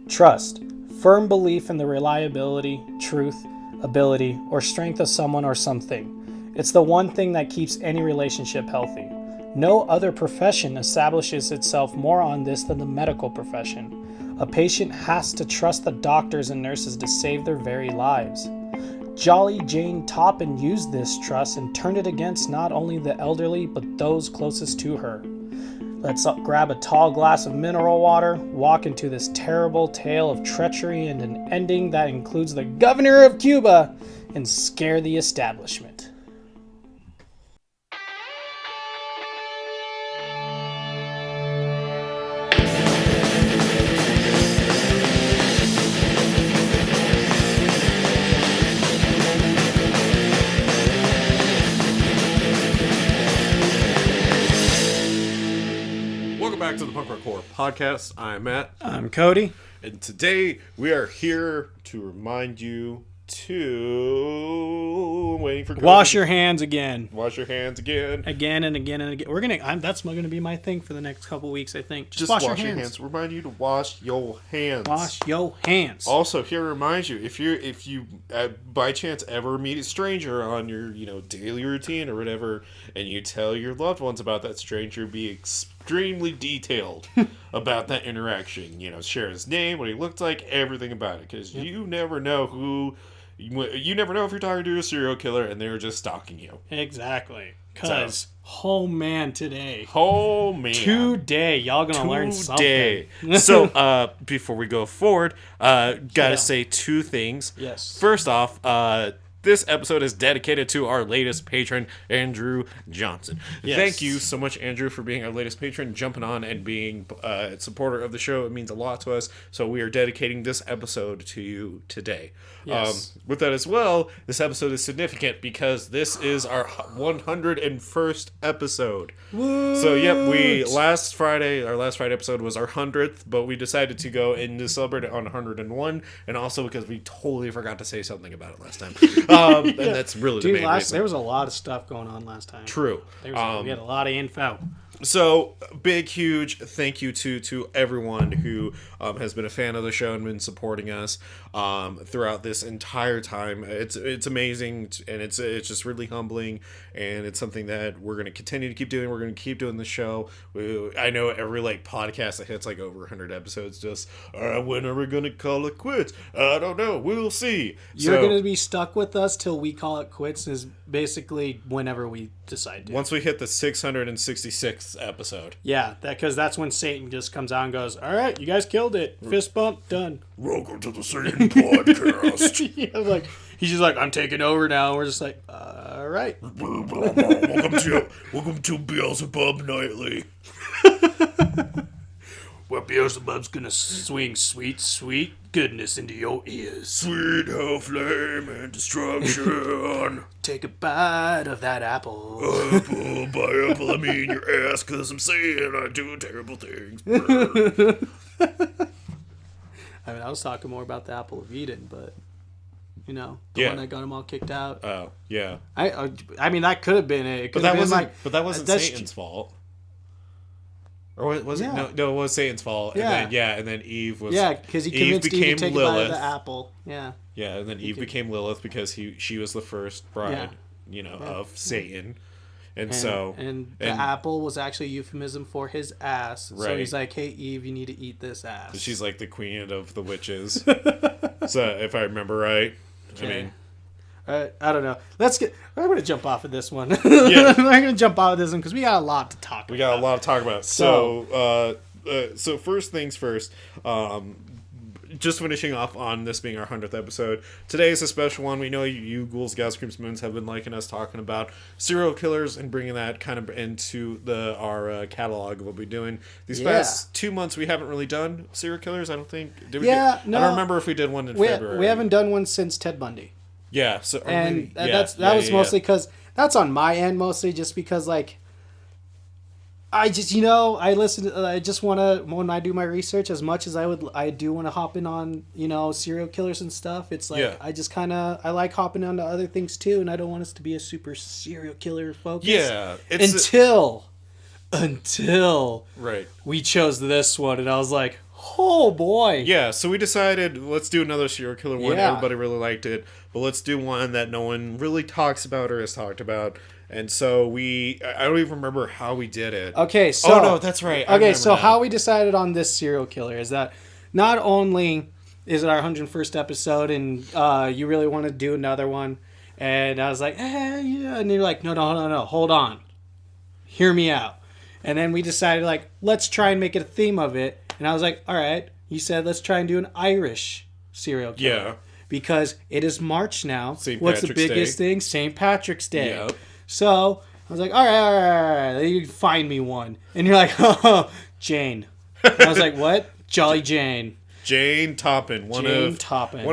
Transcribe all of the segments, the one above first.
Trust. Firm belief in the reliability, truth, ability, or strength of someone or something. It's the one thing that keeps any relationship healthy. No other profession establishes itself more on this than the medical profession. A patient has to trust the doctors and nurses to save their very lives. Jolly Jane Toppan used this trust and turned it against not only the elderly, but those closest to her. Let's grab a tall glass of mineral water, walk into this terrible tale of treachery and an ending that includes the governor of Cuba, and scare the establishment. Back to the Punk Rock Horror Podcast. I'm Matt. I'm Cody. And today we are here to remind you to waiting for Cody. Wash your hands again. Wash your hands again. Again and again and again. That's gonna be my thing for the next couple weeks, I think. Just wash your hands. Remind you to wash your hands. Wash your hands. Also, here reminds you if you by chance ever meet a stranger on your daily routine or whatever, and you tell your loved ones about that stranger, be extremely detailed about that interaction. Share his name, what he looked like, everything about it, because you never know you never know if you're talking to a serial killer and they're just stalking you. Exactly. Because, today, y'all gonna learn something. So, before we go forward, gotta say two things. Yes. First off, this episode is dedicated to our latest patron, Andrew Johnson. Yes. Thank you so much, Andrew, for being our latest patron, jumping on and being a supporter of the show. It means a lot to us, so we are dedicating this episode to you today. Yes. With that as well, this episode is significant because this is our 101st episode. What? So, yep, our last Friday episode was our 100th, but we decided to go and to celebrate it on 101, and also because we totally forgot to say something about it last time. And that's really the main reason. There was a lot of stuff going on last time. True. We had a lot of info. So, big, huge thank you to everyone who has been a fan of the show and been supporting us throughout this entire time. It's amazing, and it's just really humbling, and it's something that we're going to continue to keep doing. We're going to keep doing the show. I know every podcast that hits over 100 episodes just, when are we going to call it quits? I don't know. We'll see. You're going to be stuck with us till we call it quits, is basically whenever we decide to. Once we hit the 666th episode. Yeah, because that's when Satan just comes out and goes, all right, you guys killed it. Fist bump, done. Welcome to the Satan Podcast. Yeah, he's just like, I'm taking over now. We're just like, all right. Welcome to Beelzebub Nightly. Where Beelzebub's gonna swing sweet, sweet goodness into your ears. Sweet hell, flame, and destruction. Take a bite of that apple. Apple, by apple, I mean your ass, because I'm saying I do terrible things. I was talking more about the apple of Eden, but, the one that got him all kicked out. Oh, yeah. I mean, that could have been it. But that wasn't Satan's fault. Or was it? No, it was Satan's fault. Yeah. And then Eve was... Yeah, because he convinced Eve to take Lilith. a bite of the apple. Yeah. Yeah, and then Eve became Lilith because she was the first bride, of Satan. And the apple was actually a euphemism for his ass. Right. So he's like, hey, Eve, you need to eat this ass. She's like the queen of the witches. So, if I remember right. Okay. I mean... I don't know. I'm going to jump off of this one. Yeah. I'm going to jump off of this one because we got a lot to talk about. We got a lot to talk about. So first things first, just finishing off on this being our 100th episode. Today is a special one. We know you ghouls, gals, creeps, moons have been liking us talking about serial killers and bringing that kind of into our catalog of what we're doing. These past 2 months, we haven't really done serial killers, I don't think. Did we? I don't remember if we did one in February. We haven't done one since Ted Bundy. Yeah, so that was mostly because that's on my end, mostly just because I just I listen. I just want to, when I do my research, as much as I do want to hop in on serial killers and stuff. It's I just I like hopping on to other things too, and I don't want us to be a super serial killer focus. Yeah, until right, we chose this one, and I was like, Oh boy. Yeah, so we decided let's do another serial killer one. Yeah. Everybody really liked it, but let's do one that no one really talks about or has talked about. And so I don't even remember how we did it. Okay, so... Oh, no, that's right. Okay, so how we decided on this serial killer is that not only is it our 101st episode and you really want to do another one, and I was like, yeah, and you're like, no, hold on. Hear me out. And then we decided, like, let's try and make it a theme of it. And I was like, all right. You said, let's try and do an Irish serial killer. Yeah. Because it is March now. St. What's the Patrick's biggest Day. thing? St. Patrick's Day. Yep. So I was like, all right. You find me one. And you're like, oh, Jane. And I was like, what? Jolly Jane. Jane Toppan, one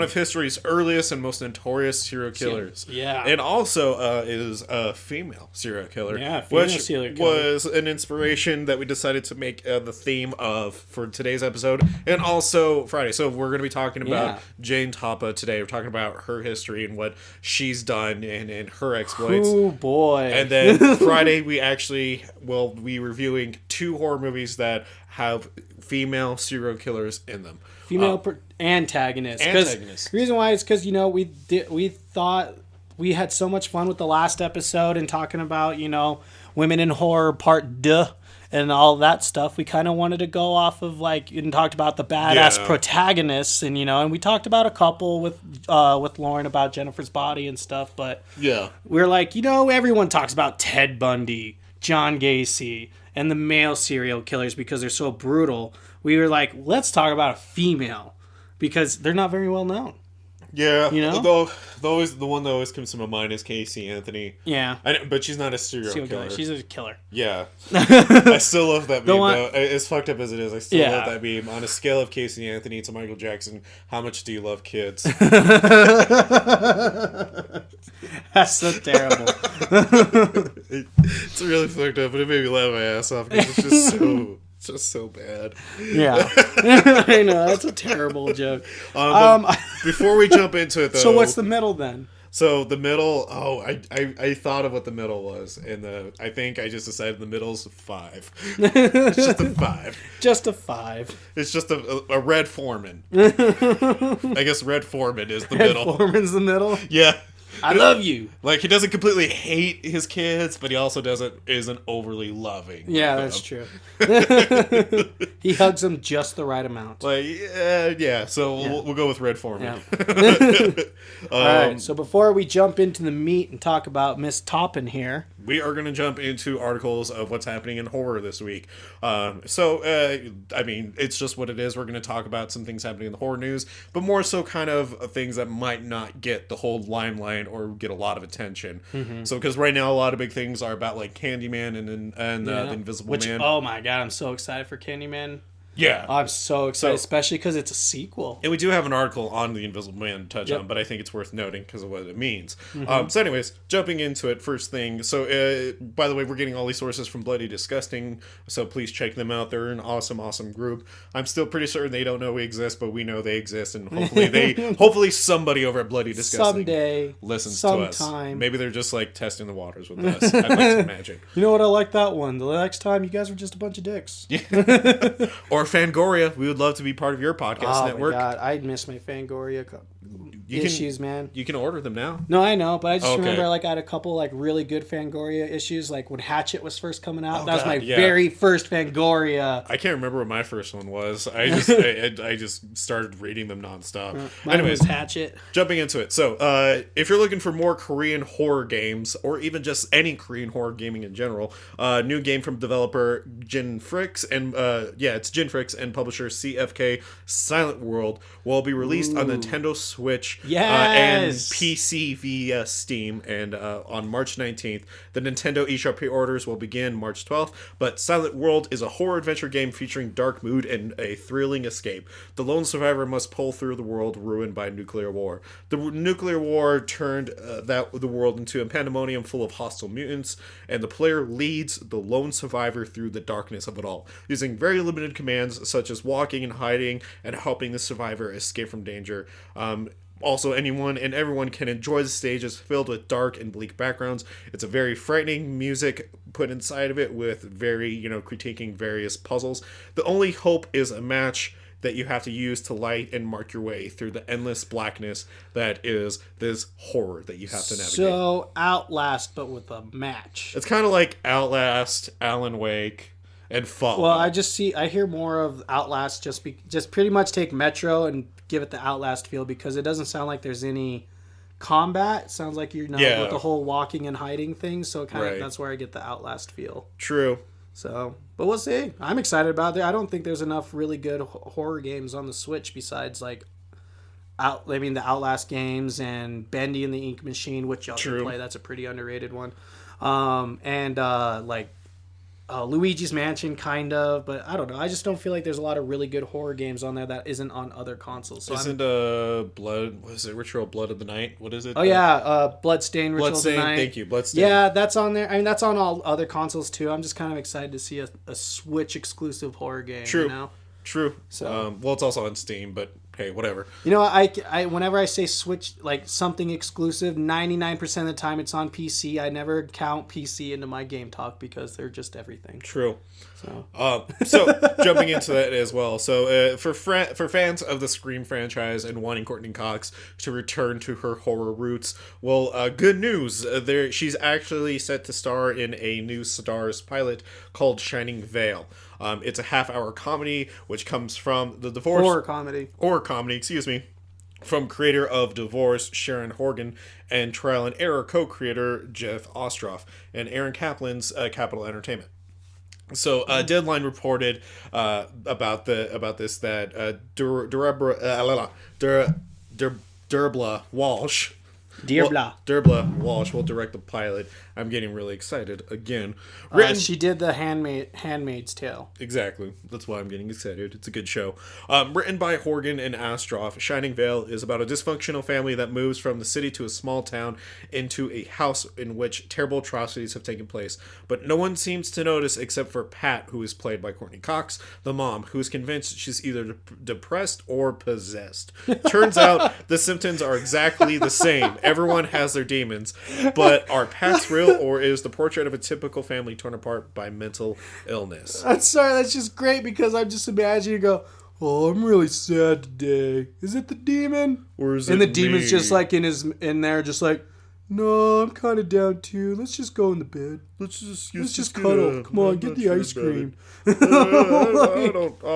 of history's earliest and most notorious serial killers. Yeah. And also is a female serial killer. Yeah, female which serial killer. was an inspiration that we decided to make the theme of for today's episode and also Friday. So we're going to be talking about Jane Toppan today. We're talking about her history and what she's done and her exploits. Oh, boy. And then Friday we actually will be reviewing 2 horror movies that have female serial killers in them. Female antagonists. The reason why is because, we thought we had so much fun with the last episode and talking about, women in horror part 2 and all that stuff. We kind of wanted to go off of and talked about the badass protagonists and we talked about a couple with Lauren about Jennifer's Body and stuff. But we're like, everyone talks about Ted Bundy, John Gacy, and the male serial killers because they're so brutal. We were like, let's talk about a female because they're not very well known. Yeah, though the one that always comes to my mind is Casey Anthony. Yeah, but she's not a serial killer. She's a killer. Yeah, I still love that meme. Though. As fucked up as it is, I still love that meme. On a scale of Casey Anthony to Michael Jackson, how much do you love kids? That's so terrible. It's really fucked up, but it made me laugh my ass off because it's just so bad. Yeah. I know, that's a terrible joke. Before we jump into it, though... So what's the middle, then? So the middle... Oh, I thought of what the middle was, and I think I just decided the middle's 5. It's just a 5. Just a 5. It's just a Red Foreman. I guess Red Foreman is the middle. Red Foreman's the middle? Yeah. I love you. Like, he doesn't completely hate his kids, but he also isn't overly loving. Yeah, that's true. He hugs them just the right amount. Like, yeah. So we'll go with Red Foreman. Yeah. All right. So before we jump into the meat and talk about Miss Toppan here, we are going to jump into articles of what's happening in horror this week. I mean, it's just what it is. We're going to talk about some things happening in the horror news, but more so kind of things that might not get the whole limelight or get a lot of attention. Mm-hmm. So, because right now a lot of big things are about like Candyman and the Invisible Man. Oh my god, I'm so excited for Candyman. Yeah. I'm so excited, especially because it's a sequel. And we do have an article on the Invisible Man to touch on, but I think it's worth noting because of what it means. Mm-hmm. So anyways, jumping into it, first thing. So, by the way, we're getting all these sources from Bloody Disgusting, so please check them out. They're an awesome, awesome group. I'm still pretty certain they don't know we exist, but we know they exist, and hopefully somebody over at Bloody Disgusting someday listens to us. Maybe they're just like testing the waters with us. I'd like to imagine. You know what? I like that one. The next time, you guys were just a bunch of dicks. Yeah. Or Fangoria, we would love to be part of your podcast network. Oh my god, I miss my Fangoria issues, man. You can order them now. No, I know, but I just remember I had a couple really good Fangoria issues, like when Hatchet was first coming out. That was my very first Fangoria. I can't remember what my first one was. I just started reading them nonstop. Mine was Hatchet. Jumping into it. So, if you're looking for more Korean horror games, or even just any Korean horror gaming in general, new game from developer Jinfrix and it's Jinfrix and publisher CFK Silent World will be released on Nintendo Switch and PC via Steam and on March 19th. The Nintendo eShop pre-orders will begin March 12th, but Silent World is a horror adventure game featuring dark mood and a thrilling escape. The lone survivor must pull through the world ruined by nuclear war. The nuclear war turned the world into a pandemonium full of hostile mutants, and the player leads the lone survivor through the darkness of it all, using very limited commands such as walking and hiding and helping the survivor escape from danger. Also, anyone and everyone can enjoy the stages filled with dark and bleak backgrounds. It's a very frightening music put inside of it with very, critiquing various puzzles. The only hope is a match that you have to use to light and mark your way through the endless blackness that is this horror that you have to navigate. So Outlast, but with a match. It's kind of like Outlast, Alan Wake, and Fallout. Well, I hear more of Outlast just pretty much take Metro and give it the Outlast feel, because it doesn't sound like there's any combat. It sounds like you're with the whole walking and hiding thing. So kind of that's where I get the Outlast feel. True. So, but we'll see. I'm excited about it. I don't think there's enough really good horror games on the Switch besides like the Outlast games and Bendy and the Ink Machine, which y'all should play. That's a pretty underrated one. Luigi's Mansion, kind of, but I don't know. I just don't feel like there's a lot of really good horror games on there that isn't on other consoles. So Ritual Blood of the Night? What is it? Oh, yeah, Bloodstained Ritual of the Night. Thank you, Bloodstained. Yeah, that's on there. I mean, that's on all other consoles, too. I'm just kind of excited to see a Switch-exclusive horror game, True. You know? True. So, it's also on Steam, but hey, whatever. You know, I whenever I say Switch, like something exclusive, 99% of the time it's on PC. I never count PC into my game talk because they're just everything. True. So Jumping into that as well. So for fans of the Scream franchise and wanting Courtney Cox to return to her horror roots, well, good news. She's actually set to star in a new Starz pilot called Shining Veil. It's a half-hour comedy, which comes from the Divorce... Horror comedy, excuse me. From creator of Divorce, Sharon Horgan, and Trial and Error co-creator Jeff Ostroff, and Aaron Kaplan's Capital Entertainment. So, Deadline reported about this that Derbla Walsh... Derbla Walsh will direct the pilot. I'm getting really excited again. She did the Handmaid's Tale. Exactly. That's why I'm getting excited. It's a good show. Written by Horgan and Astroff, Shining Veil is about a dysfunctional family that moves from the city to a small town into a house in which terrible atrocities have taken place. But no one seems to notice except for Pat, who is played by Courtney Cox, the mom, who is convinced she's either depressed or possessed. Turns out the symptoms are exactly the same. Everyone has their demons, but are Pat's real, or is the portrait of a typical family torn apart by mental illness? I'm sorry, that's just great because I'm just imagining you go, oh, I'm really sad today. Is it the demon? Or is it And the demon's just like in there, just like, no, I'm kind of down too. Let's just go in the bed. Let's just cuddle. Come on, get the ice cream. I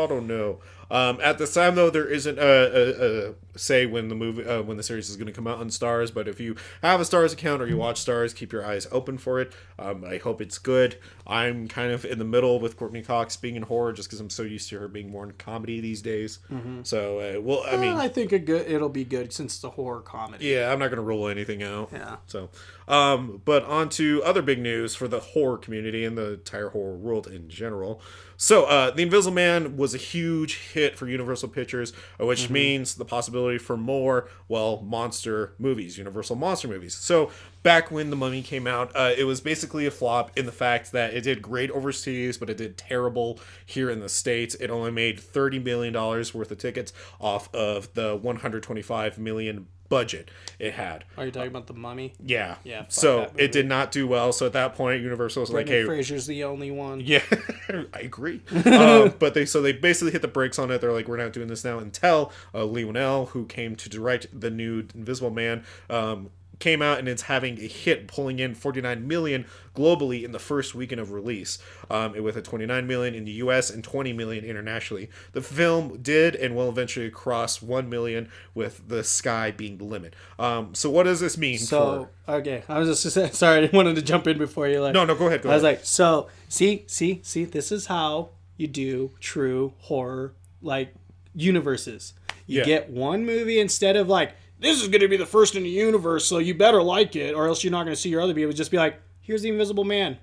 don't know. At this time, though, there isn't a say when the series is going to come out on Starz. But if you have a Starz account or you watch Starz, keep your eyes open for it. I hope it's good. I'm kind of in the middle with Courtney Cox being in horror, just because I'm so used to her being more in comedy these days. Mm-hmm. So, I think it'll be good since it's a horror comedy. Yeah, I'm not going to rule anything out. Yeah. So, but on to other big news for the horror community and the entire horror world in general. So, The Invisible Man was a huge hit for Universal Pictures, which means the possibility for more, monster movies, Universal monster movies. So, back when The Mummy came out, it was basically a flop in the fact that it did great overseas, but it did terrible here in the States. It only made $30 million worth of tickets off of the $125 million budget it had. Are you talking about The Mummy? Yeah. Yeah. So it did not do well. So at that point, Universal was like, "Hey, Fraser's the only one." Yeah, I agree. But they basically hit the brakes on it. They're like, "We're not doing this now." Until Lee Winnell, who came to direct the new Invisible Man, came out and it's having a hit, pulling in $49 million globally in the first weekend of release, with a $29 million in the U.S. and $20 million internationally. The film did and will eventually cross $1 million, with the sky being the limit. So what does this mean? Okay, I was just sorry, I didn't want to jump in before you. No, go ahead. I was like, so see, this is how you do true horror universes. You get one movie instead of this is going to be the first in the universe, so you better like it, or else you're not going to see your other people. Just be like, here's the Invisible Man.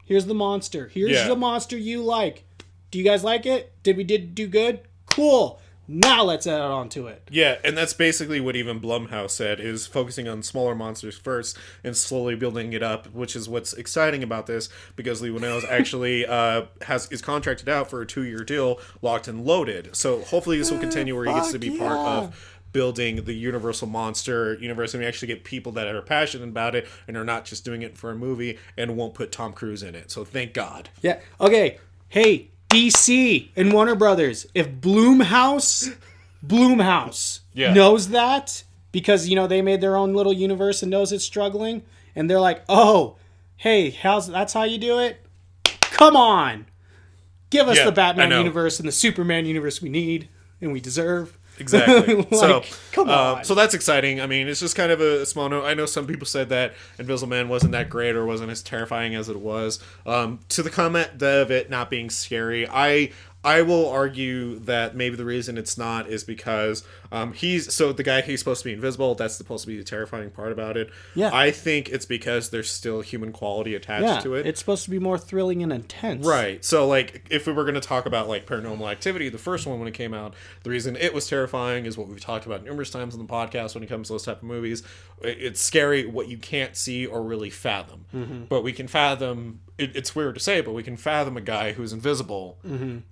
Here's the monster. Here's the monster you like. Do you guys like it? Did we do good? Cool. Now let's add on to it. Yeah, and that's basically what even Blumhouse said, is focusing on smaller monsters first and slowly building it up, which is what's exciting about this, because Lee Winnell is actually is contracted out for a 2-year deal, locked and loaded. So hopefully this will continue where he gets to be part of building the Universal Monster universe, and we actually get people that are passionate about it and are not just doing it for a movie and won't put Tom Cruise in it. So thank God. Yeah. Okay. Hey, DC and Warner Brothers, if Blumhouse knows that, because, you know, they made their own little universe and knows it's struggling, and they're like, oh, hey, that's how you do it? Come on. Give us the Batman universe and the Superman universe we need and we deserve. Exactly. Like, so come on. So that's exciting. I mean, it's just kind of a small note. I know some people said that Invisible Man wasn't that great or wasn't as terrifying as it was. To the comment of it not being scary, I will argue that maybe the reason it's not is because the guy who's supposed to be invisible, that's supposed to be the terrifying part about it. Yeah. I think it's because there's still human quality attached to it. It's supposed to be more thrilling and intense. Right. So, like, if we were going to talk about, like, Paranormal Activity, the first one when it came out, the reason it was terrifying is what we've talked about numerous times on the podcast when it comes to those type of movies. It's scary what you can't see or really fathom. Mm-hmm. But we can fathom... It's weird to say, but we can fathom a guy who's invisible,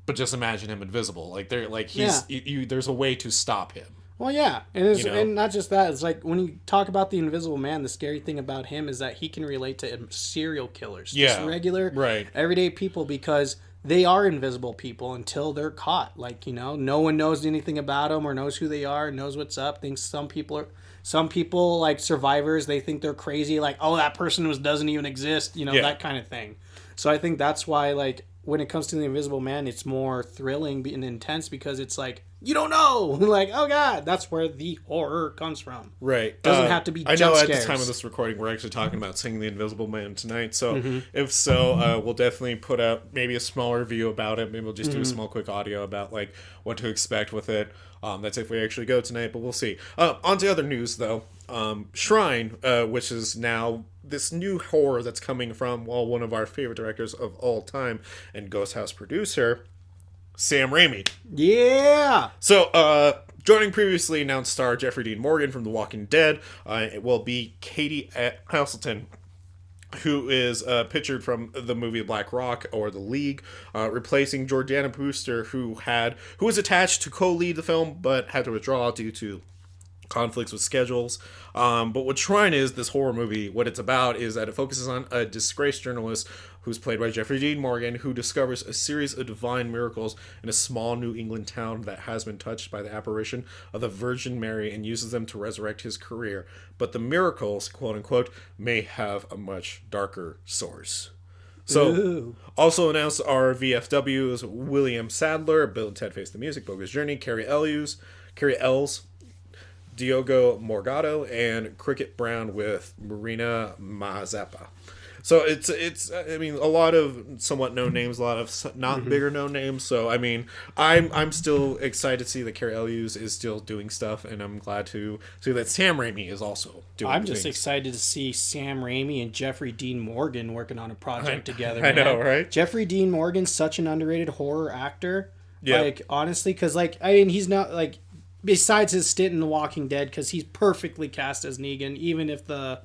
but just imagine him invisible. Like, there's a way to stop him. Well, yeah. And not just that. It's like, when you talk about the Invisible Man, the scary thing about him is that he can relate to serial killers. Just regular, everyday people, because they are invisible people until they're caught. Like, you know, no one knows anything about them or knows who they are, knows what's up. Thinks some people, like survivors, they think they're crazy. Like, oh, that person doesn't even exist. You know, that kind of thing. So I think that's why, like, when it comes to the Invisible Man, it's more thrilling and intense because it's like, you don't know. Like, oh, God, that's where the horror comes from. Right. Doesn't have to be jump scares. I know scares. at the time of this recording, we're actually talking about seeing the Invisible Man tonight. So if so, we'll definitely put out maybe a small review about it. Maybe we'll just do a small quick audio about, like, what to expect with it. That's if we actually go tonight, but we'll see. On to other news, though. Shrine, which is now this new horror that's coming from one of our favorite directors of all time and Ghost House producer, Sam Raimi. Yeah! So, joining previously announced star Jeffrey Dean Morgan from The Walking Dead, it will be Katie Hasselton, who is pictured from the movie Black Rock or The League, replacing Jordana Brewster, who was attached to co-lead the film but had to withdraw due to conflicts with schedules. But what Shrine is, this horror movie, what it's about is that it focuses on a disgraced journalist who's played by Jeffrey Dean Morgan, who discovers a series of divine miracles in a small New England town that has been touched by the apparition of the Virgin Mary and uses them to resurrect his career. But the miracles, quote unquote, may have a much darker source. So, also announced are VFWs William Sadler, Bill and Ted Face the Music, Bogus Journey, Carrie Ells, Diogo Morgado, and Cricket Brown with Marina Mazeppa. So it's I mean, a lot of somewhat known names, a lot of not bigger known names. So I mean, I'm still excited to see that Carrie Ells is still doing stuff, and I'm glad to see that Sam Raimi is also doing. I'm just excited to see Sam Raimi and Jeffrey Dean Morgan working on a project together. I know, right? Jeffrey Dean Morgan's such an underrated horror actor. Yeah. Like, honestly, because, like, I mean, he's not, like, besides his stint in The Walking Dead, because he's perfectly cast as Negan, even if the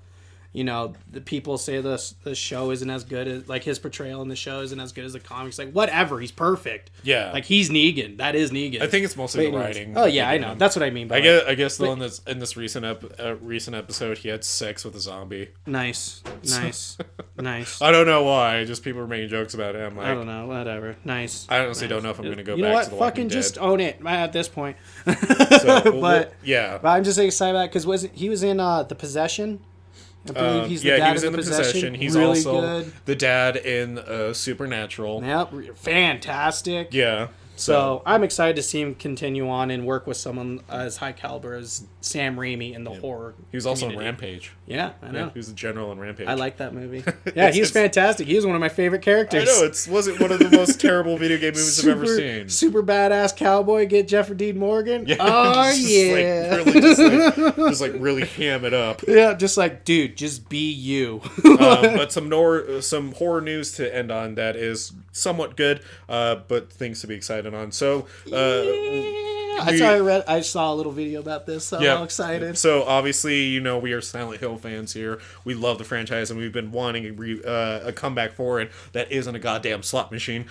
people say the show isn't as good as, like, his portrayal in the show isn't as good as the comics. Like, whatever, he's perfect. Yeah. Like, he's Negan. That is Negan. I think it's mostly the writing. Oh, yeah, I know. That's what I mean by I guess, though, in this recent episode, he had sex with a zombie. Nice. Nice. I don't know why. Just people were making jokes about it. I'm like, I don't know. Whatever. Nice. I honestly don't know if I'm going to go back to The Walking Dead. Fucking just own it at this point. So, but yeah. But I'm just excited about it because he was in The Possession. I believe he's the dad he was in The Possession. He's really also good. The dad in Supernatural. Yep, fantastic. Yeah. So I'm excited to see him continue on and work with someone as high caliber as Sam Raimi in the horror. He was also community. in Rampage. Yeah, I know. Yeah, he was the general in Rampage. I like that movie. Yeah, he was fantastic. He was one of my favorite characters. I know, was it one of the most terrible video game movies I've ever seen. Super badass cowboy, get Jeffrey Dean Morgan. Yeah, oh, yeah. Just really ham it up. Yeah, just like, dude, just be you. But some horror news to end on that is somewhat good, but things to be excited on. So, I saw a little video about this, so I'm excited. So obviously, we are Silent Hill fans here. We love the franchise, and we've been wanting a comeback for it that isn't a goddamn slot machine.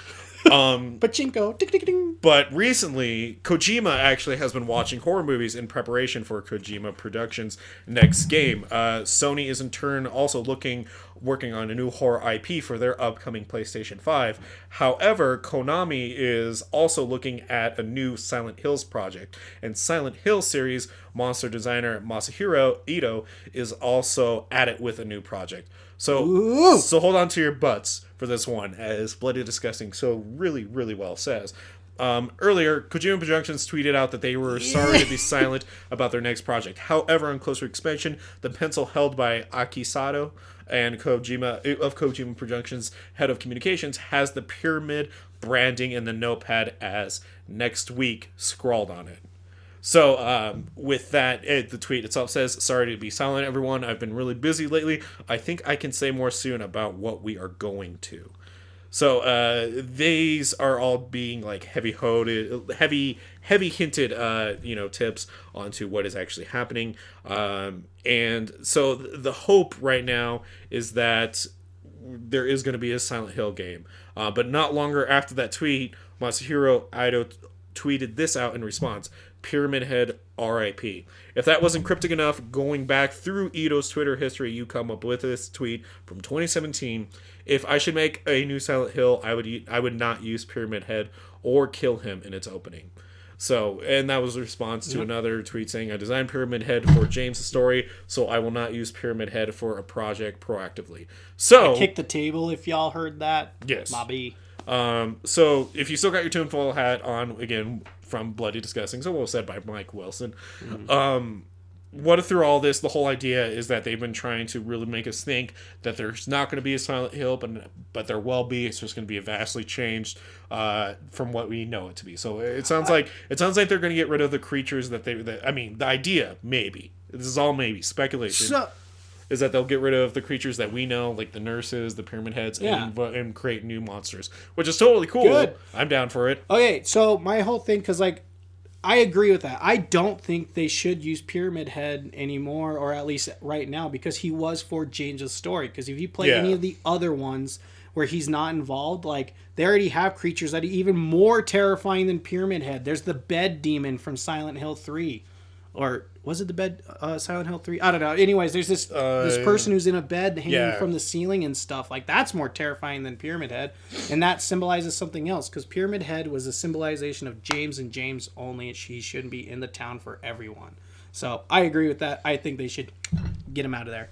Pachinko. Tick, tick, ding. But recently, Kojima actually has been watching horror movies in preparation for Kojima Productions' next game. Sony is in turn also working on a new horror IP for their upcoming PlayStation 5. However, Konami is also looking at a new Silent Hills project. And Silent Hill series monster designer Masahiro Ito is also at it with a new project. So hold on to your butts for this one, as Bloody Disgusting so really, really well says. Earlier, Kojima Productions tweeted out that they were sorry to be silent about their next project. However, on closer inspection, the pencil held by Aki Sato and Kojima Productions head of communications has the pyramid branding in the notepad as "next week" scrawled on it. So, with that, the tweet itself says, "Sorry to be silent, everyone. I've been really busy lately. I think I can say more soon about what we are going to." So, these are all being like heavy hinted, tips onto what is actually happening. And so the hope right now is that there is going to be a Silent Hill game. But not longer after that tweet, Masahiro Ito tweeted this out in response: "Pyramid Head RIP." If that wasn't cryptic enough, going back through Ito's Twitter history, you come up with this tweet from 2017. "If I should make a new Silent Hill, I would not use Pyramid Head or kill him in its opening." So, and that was a response to another tweet saying, "I designed Pyramid Head for James' story, so I will not use Pyramid Head for a project proactively." So, I kicked the table if y'all heard that. Yes. Mobby. So if you still got your tinfoil hat on, again, from Bloody Disgusting, so well said by Mike Wilson. What if through all this, the whole idea is that they've been trying to really make us think that there's not going to be a Silent Hill, but there will be. It's just going to be vastly changed from what we know it to be. So it sounds like they're going to get rid of the creatures the idea, maybe. This is all maybe speculation. Is that they'll get rid of the creatures that we know, like the nurses, the pyramid heads, and create new monsters, which is totally cool. Good. I'm down for it. Okay, so my whole thing, because I agree with that. I don't think they should use Pyramid Head anymore, or at least right now, because he was for James' story. Because if you play any of the other ones where he's not involved, they already have creatures that are even more terrifying than Pyramid Head. There's the bed demon from Silent Hill 3. Or was it the bed Silent Hill 3? I don't know. Anyways, there's this person who's in a bed hanging from the ceiling and stuff. That's more terrifying than Pyramid Head. And that symbolizes something else. Because Pyramid Head was a symbolization of James and James only. He shouldn't be in the town for everyone. So I agree with that. I think they should get him out of there.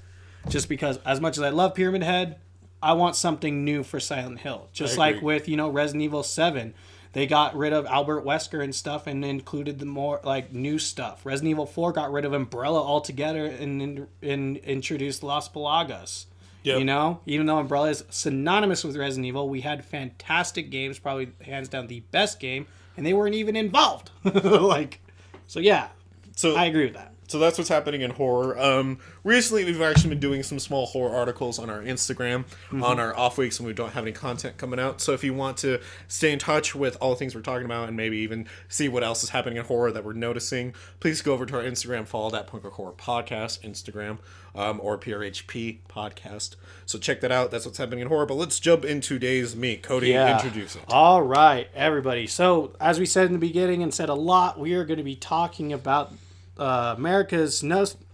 Just because as much as I love Pyramid Head, I want something new for Silent Hill. Just like with, Resident Evil 7. They got rid of Albert Wesker and stuff and included the more new stuff. Resident Evil 4 got rid of Umbrella altogether and introduced Las Pelagas. Yep. Even though Umbrella is synonymous with Resident Evil, we had fantastic games, probably hands down the best game, and they weren't even involved. So I agree with that. So that's what's happening in horror. Recently, we've actually been doing some small horror articles on our Instagram on our off weeks when we don't have any content coming out. So if you want to stay in touch with all the things we're talking about and maybe even see what else is happening in horror that we're noticing, please go over to our Instagram, follow that punkrockhorrorpodcast Instagram, or PRHP podcast. So check that out. That's what's happening in horror. But let's jump into today's meat. Cody, introduce it. All right, everybody. So as we said in the beginning and said a lot, we are going to be talking about America's notorious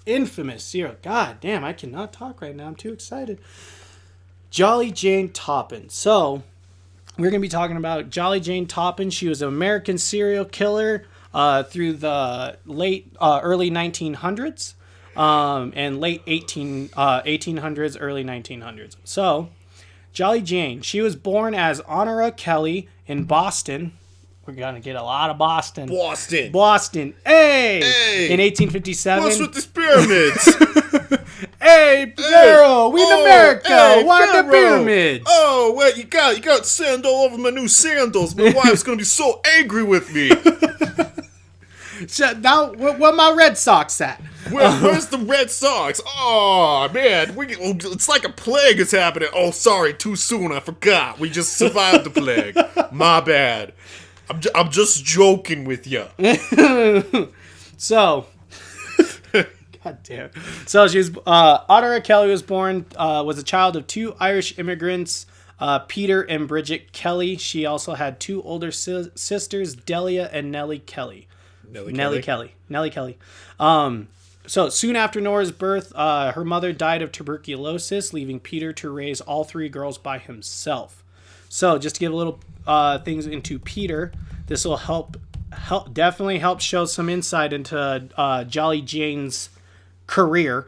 infamous God damn, I cannot talk right now. I'm too excited. Jolly Jane Toppan. So we're gonna be talking about Jolly Jane Toppan. She was an American serial killer through the early 1900s and late 1800s, early 1900s. So Jolly Jane, she was born as Honora Kelly in Boston. We're going to get a lot of Boston. Hey! In 1857. What's with these pyramids? Hey, Pharaoh! We in America! Hey, why Pharaoh. the pyramids? Oh, wait, you got sand all over my new sandals. My wife's going to be so angry with me. So now, where my Red Sox at? Where's the Red Sox? Oh, man. It's like a plague is happening. Oh, sorry, too soon. I forgot. We just survived the plague. My bad. I'm just joking with you. So, God damn. So she was Honora Kelly was born was a child of two Irish immigrants Peter and Bridget Kelly. She also had two older sisters, Delia and Nellie Kelly. Nellie Kelly. So soon after Nora's birth, her mother died of tuberculosis, leaving Peter to raise all three girls by himself. So just to give a little things into Peter, this will definitely help show some insight into Jolly Jane's career.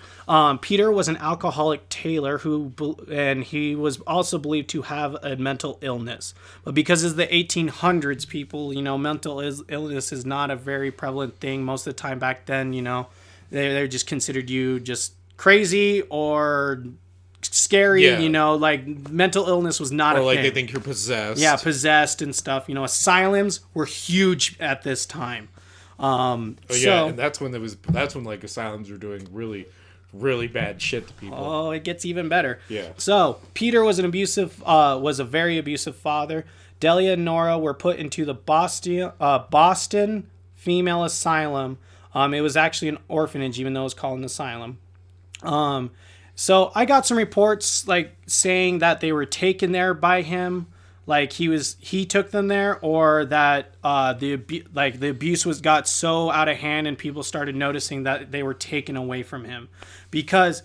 Peter was an alcoholic tailor and he was also believed to have a mental illness. But because it's the 1800s, people, mental illness is not a very prevalent thing. Most of the time back then, they just considered you just crazy or scary. Like mental illness was not a thing. Or like they think you're possessed. Yeah, possessed and stuff. Asylums were huge at this time. And that's when like asylums were doing really, really bad shit to people. Oh, it gets even better. Yeah. So Peter was a very abusive father. Delia and Nora were put into the Boston Female Asylum. It was actually an orphanage, even though it was called an asylum. So I got some reports like saying that they were taken there by him. Like he took them there, or that the abuse got so out of hand and people started noticing that they were taken away from him. Because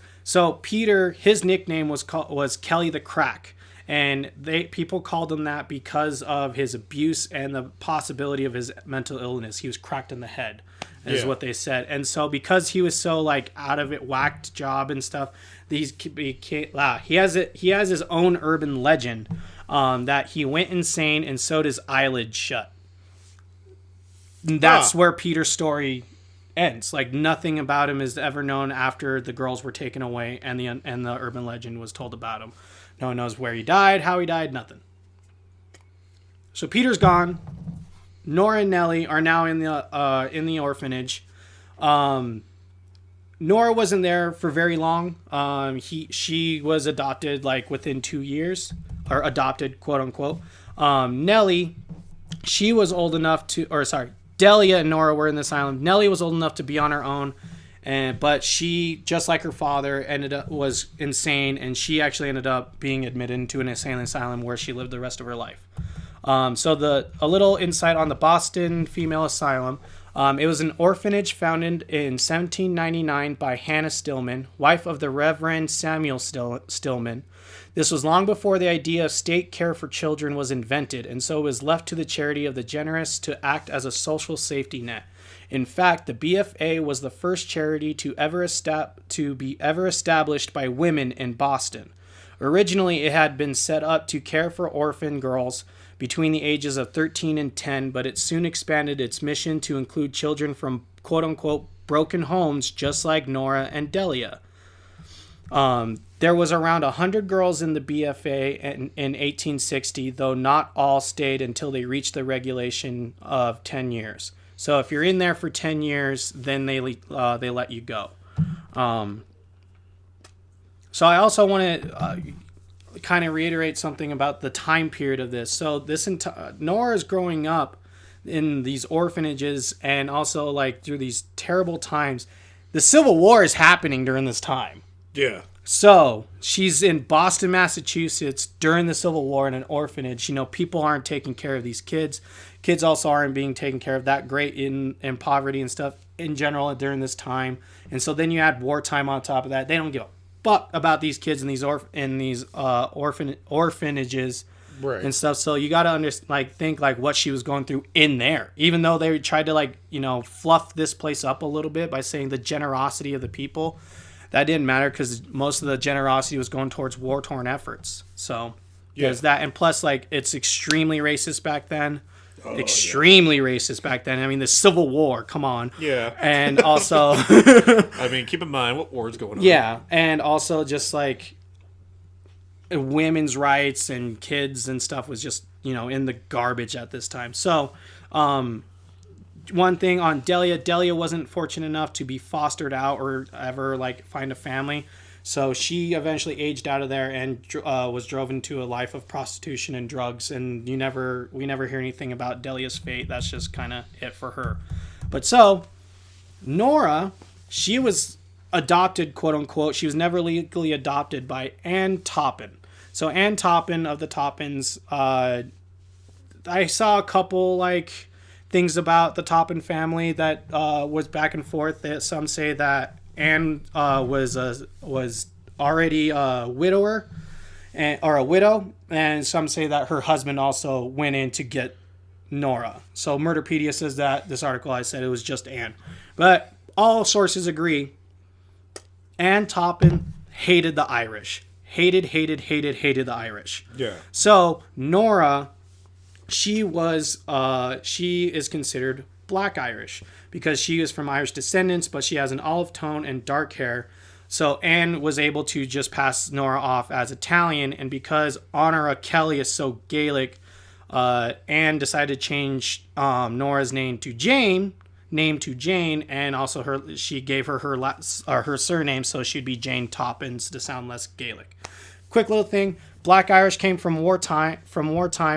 Peter, his nickname was Kelly the Crack, and people called him that because of his abuse and the possibility of his mental illness. He was cracked in the head, is what they said. And so because he was so like out of it, whacked job and stuff, he has his own urban legend. That he went insane and sewed his eyelids shut. And that's where Peter's story ends. Like nothing about him is ever known after the girls were taken away and the urban legend was told about him. No one knows where he died, how he died, nothing. So Peter's gone. Nora and Nellie are now in the orphanage. Nora wasn't there for very long. She was adopted like within 2 years. Or adopted, quote unquote. Nellie, she was old enough Delia and Nora were in the asylum. Nellie was old enough to be on her own, but she, just like her father, was insane, and she actually ended up being admitted into an insane asylum where she lived the rest of her life. So a little insight on the Boston Female Asylum. It was an orphanage founded in 1799 by Hannah Stillman, wife of the Reverend Samuel Stillman. This was long before the idea of state care for children was invented, and so it was left to the charity of the generous to act as a social safety net. In fact, the BFA was the first charity to be ever established by women in Boston. Originally, it had been set up to care for orphan girls between the ages of 13 and 10, but it soon expanded its mission to include children from quote-unquote broken homes just like Nora and Delia. There was around 100 girls in the BFA in 1860, though not all stayed until they reached the regulation of 10 years. So if you're in there for 10 years, then they let you go. So I also want to kind of reiterate something about the time period of this. So Nora's growing up in these orphanages and also like through these terrible times. The Civil War is happening during this time. Yeah. So she's in Boston, Massachusetts during the Civil War in an orphanage. People aren't taking care of these kids. Kids also aren't being taken care of that great in poverty and stuff in general during this time. And so then you add wartime on top of that. They don't give a fuck about these kids in these orphanages, right, and stuff. So you got to think what she was going through in there. Even though they tried to fluff this place up a little bit by saying the generosity of the people. That didn't matter because most of the generosity was going towards war-torn efforts. So there's that. And plus, it's extremely racist back then. Extremely racist back then. I mean, the Civil War, come on. Yeah. And also... I mean, keep in mind what war's going on. Yeah. And also just, women's rights and kids and stuff was just, in the garbage at this time. So, one thing on Delia wasn't fortunate enough to be fostered out or ever find a family, so she eventually aged out of there and was drove into a life of prostitution and drugs, and we never hear anything about Delia's fate. That's just kind of it for her. But so Nora, she was adopted, quote unquote. She was never legally adopted by Ann Toppan. So Ann Toppin of the Toppins, I saw a couple like things about the Toppin family that was back and forth. That some say that Anne was already a widower or a widow, and some say that her husband also went in to get Nora. So Murderpedia says that this article I said it was just Anne, but all sources agree. Ann Toppin hated the Irish. Hated the Irish. Yeah. So Nora, she is considered Black Irish because she is from Irish descendants, but she has an olive tone and dark hair. So Anne was able to just pass Nora off as Italian, and because Honora Kelly is so Gaelic, Anne decided to change Nora's name to Jane, and also she gave her her surname, so she'd be Jane Toppins to sound less Gaelic. Quick little thing: Black Irish came from wartime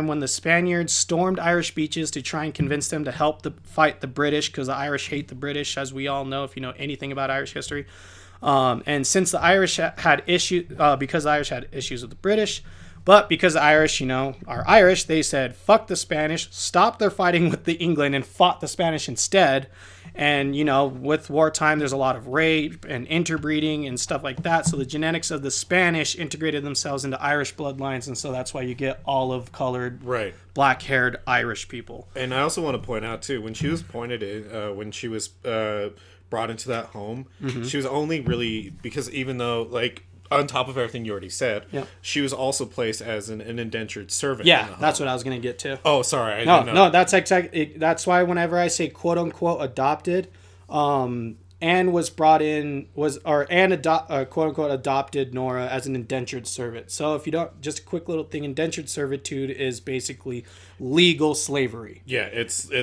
when the Spaniards stormed Irish beaches to try and convince them to help fight the British, because the Irish hate the British, as we all know if you know anything about Irish history. And since the Irish had issues with the British, but because the Irish, are Irish, they said, fuck the Spanish, stopped their fighting with the England and fought the Spanish instead. And, with wartime, there's a lot of rape and interbreeding and stuff like that. So the genetics of the Spanish integrated themselves into Irish bloodlines. And so that's why you get olive-colored, right, black-haired Irish people. And I also want to point out, too, when she was when she was brought into that home, she was only really, because even though, like, on top of everything you already said, she was also placed as an indentured servant. Yeah, that's what I was going to get to. Oh, sorry. No, that's exactly. That's why whenever I say quote unquote adopted, Anne was brought in quote unquote adopted Nora as an indentured servant. So if you don't, just a quick little thing, indentured servitude is basically legal slavery. Yeah,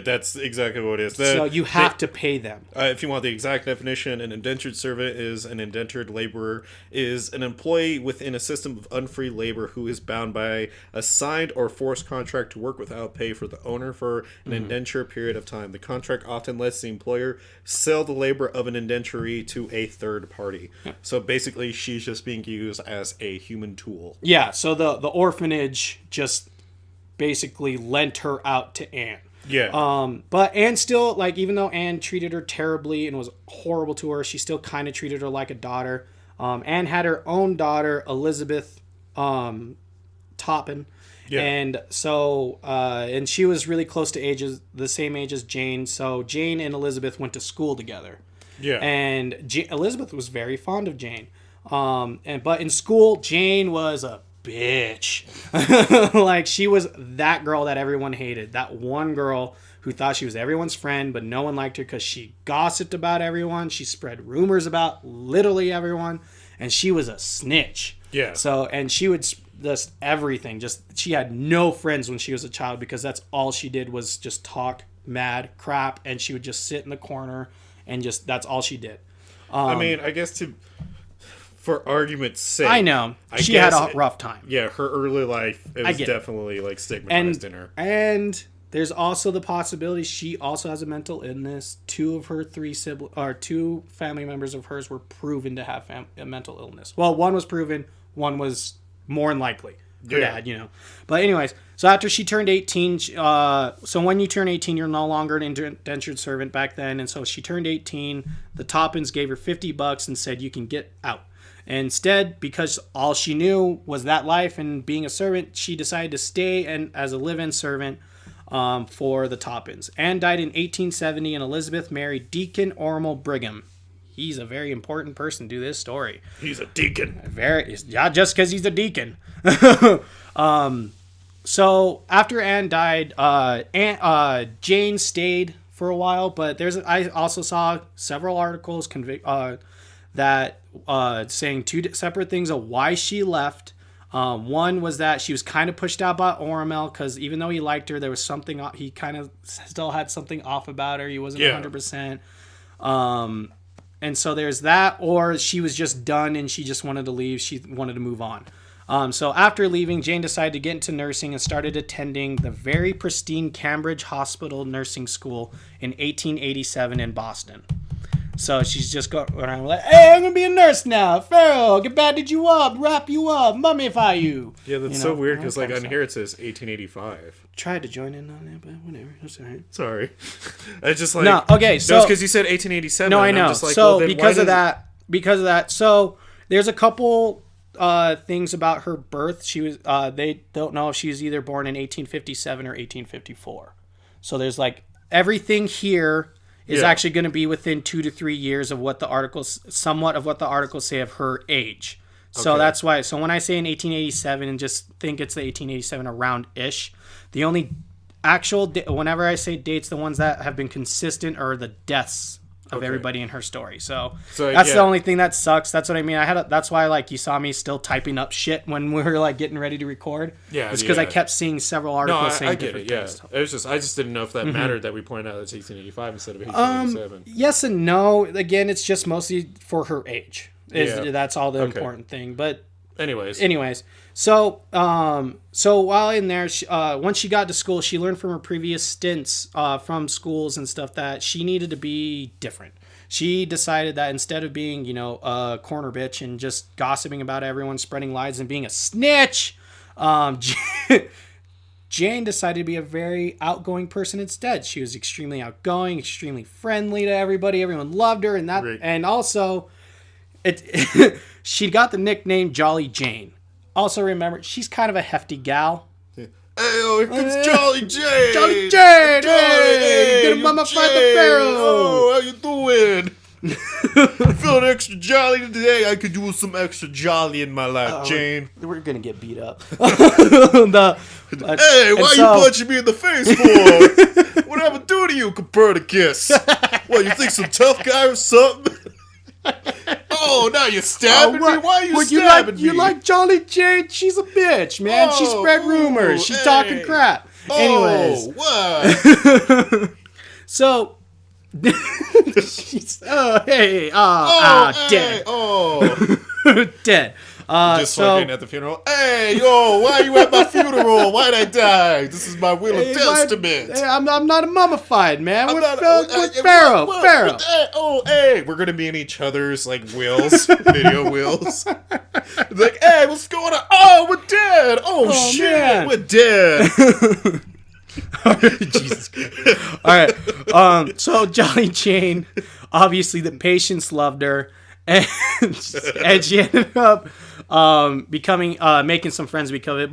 that's exactly what it is. So you have to pay them. If you want the exact definition, an indentured servant is an indentured laborer, is an employee within a system of unfree labor who is bound by a signed or forced contract to work without pay for the owner for an indenture period of time. The contract often lets the employer sell the labor of an indenturee to a third party. Yeah. So basically, she's just being used as a human tool. Yeah, so the orphanage just basically lent her out to Anne. Yeah. But Anne still, like, even though Anne treated her terribly and was horrible to her, she still kind of treated her like a daughter. Anne had her own daughter, Elizabeth Toppin. Yeah. And so, and she was really close to the same age as Jane. So Jane and Elizabeth went to school together. Yeah. And Elizabeth was very fond of Jane. But in school, Jane was a bitch. Like, she was that girl that everyone hated. That one girl who thought she was everyone's friend, but no one liked her because she gossiped about everyone. She spread rumors about literally everyone. And she was a snitch. Yeah. So, and she would just everything. She had no friends when she was a child because that's all she did was just talk mad crap. And she would just sit in the corner and that's all she did. I mean, I guess for argument's sake, I know she had a rough time. Yeah, her early life, it was definitely like stigmatized in her. And there's also the possibility she also has a mental illness. Two of her two family members of hers were proven to have a mental illness. Well, one was proven, one was more than likely. Her dad, But anyways, so after she turned 18, so when you turn 18, you're no longer an indentured servant back then. And so she turned 18. The Toppins gave her $50 and said, you can get out. Instead, because all she knew was that life and being a servant, she decided to stay as a live-in servant for the Toppins. Anne died in 1870, and Elizabeth married Deacon Ormel Brigham. He's a very important person to this story. He's a deacon. Just because he's a deacon. So after Anne died, Jane stayed for a while, but I also saw several articles that saying two separate things of why she left. One was that she was kind of pushed out by Ormel because even though he liked her, there was something he kind of still had something off about her. He wasn't 100%. And so there's that, or she was just done and she just wanted to leave. She wanted to move on. So after leaving, Jane decided to get into nursing and started attending the very pristine Cambridge Hospital Nursing School in 1887 in Boston. So she's just going around like, hey, I'm going to be a nurse now. Pharaoh, get bandage you up, wrap you up, mummify you. Yeah, that's so weird because like on here it says 1885. Tried to join in on it, but whatever. That's all right. Sorry. I just like... No, okay, so... No, because you said 1887. No, I know. Just like, so well, because of that, so there's a couple things about her birth. She was, they don't know if she was either born in 1857 or 1854. So there's like, everything here is actually going to be within 2 to 3 years of what the articles, somewhat of what the articles say of her age. So that's why, so when I say in 1887 and just think it's the 1887 around-ish, the only actual, whenever I say dates, the ones that have been consistent are the deaths of everybody in her story. So that's the only thing that sucks. That's what I mean. That's why like you saw me still typing up shit when we were like getting ready to record. Yeah, it's because I kept seeing several articles saying different things. It was just I just didn't know if that mattered that we pointed out it's 1885 instead of 1887. Yes and no. Again, it's just mostly for her age. That's all the important thing. But anyways, so while in there, once she got to school, she learned from her previous stints from schools and stuff that she needed to be different. She decided that instead of being, a corner bitch and just gossiping about everyone, spreading lies, and being a snitch, Jane decided to be a very outgoing person instead. She was extremely outgoing, extremely friendly to everybody. Everyone loved her, and also, she got the nickname Jolly Jane. Also, remember, she's kind of a hefty gal. Hey, here comes Jolly Jane! Jolly Jane! Hey, get him mummified the Pharaoh! Oh, how you doing? I'm feeling extra jolly today. I could do some extra jolly in my life, Jane. We're gonna get beat up. Hey, why you punching me in the face for? What did I ever do to you, Copernicus? What, you think some tough guy or something? Oh, now you're stabbing me? Why are you stabbing me? You like Jolly Jane? She's a bitch, man. She spread rumors. She's talking crap. Anyways. What? So... dead. Dead. Just fucking at the funeral. Hey, yo, why are you at my funeral? Why'd I die? This is my will of testament. I'm not a mummified, man. With Pharaoh. Pharaoh. Hey, we're gonna be in each other's like wills, video wills. It's like, hey, what's going on? Oh, we're dead. Oh shit, man. We're dead. Jesus Christ. All right. So Jolly Jane, obviously the patients loved her, and she ended up making some friends because of it.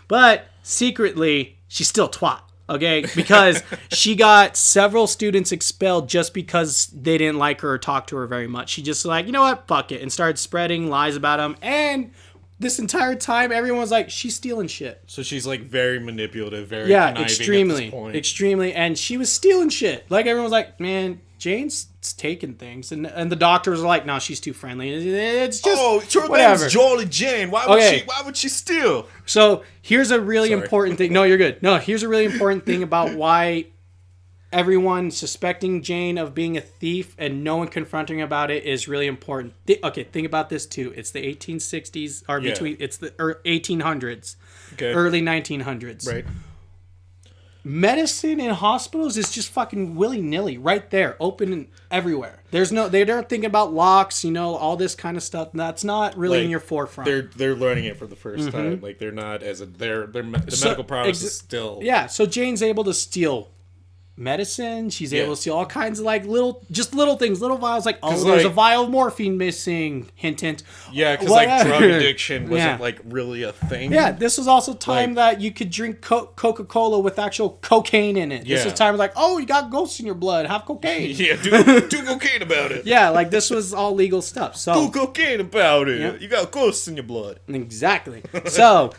But secretly, she's still twat. Okay, because she got several students expelled just because they didn't like her or talk to her very much. She just like, you know what, fuck it, and started spreading lies about them. And this entire time, everyone was like, she's stealing shit. So she's like very manipulative, very conniving extremely, at this point. Extremely, and she was stealing shit. Like everyone was like, man, Jane's taking things, and the doctors were like, no, she's too friendly. It's just her name's Jolly Jane. Why would she steal? So here's a really important thing. No, you're good. No, here's a really important thing about why everyone suspecting Jane of being a thief and no one confronting her about it is really important. Think about this too. It's the 1860s, or it's the 1800s, early 1900s. Right. Medicine in hospitals is just fucking willy-nilly right there, open everywhere. They don't think about locks, all this kind of stuff. That's not really in your forefront. They're learning it for the first time. Like they're not the medical process is still. Yeah, so Jane's able to steal medicine. She's able to steal all kinds of like little things, little vials. Like, there's a vial of morphine missing. Hint, hint. Yeah, because like drug addiction wasn't like really a thing. Yeah, this was also time that you could drink Coca-Cola with actual cocaine in it. This was time like, oh, you got ghosts in your blood. Have cocaine. Yeah, do cocaine about it. Yeah, like this was all legal stuff. So do cocaine about it. Yeah. You got ghosts in your blood. Exactly. So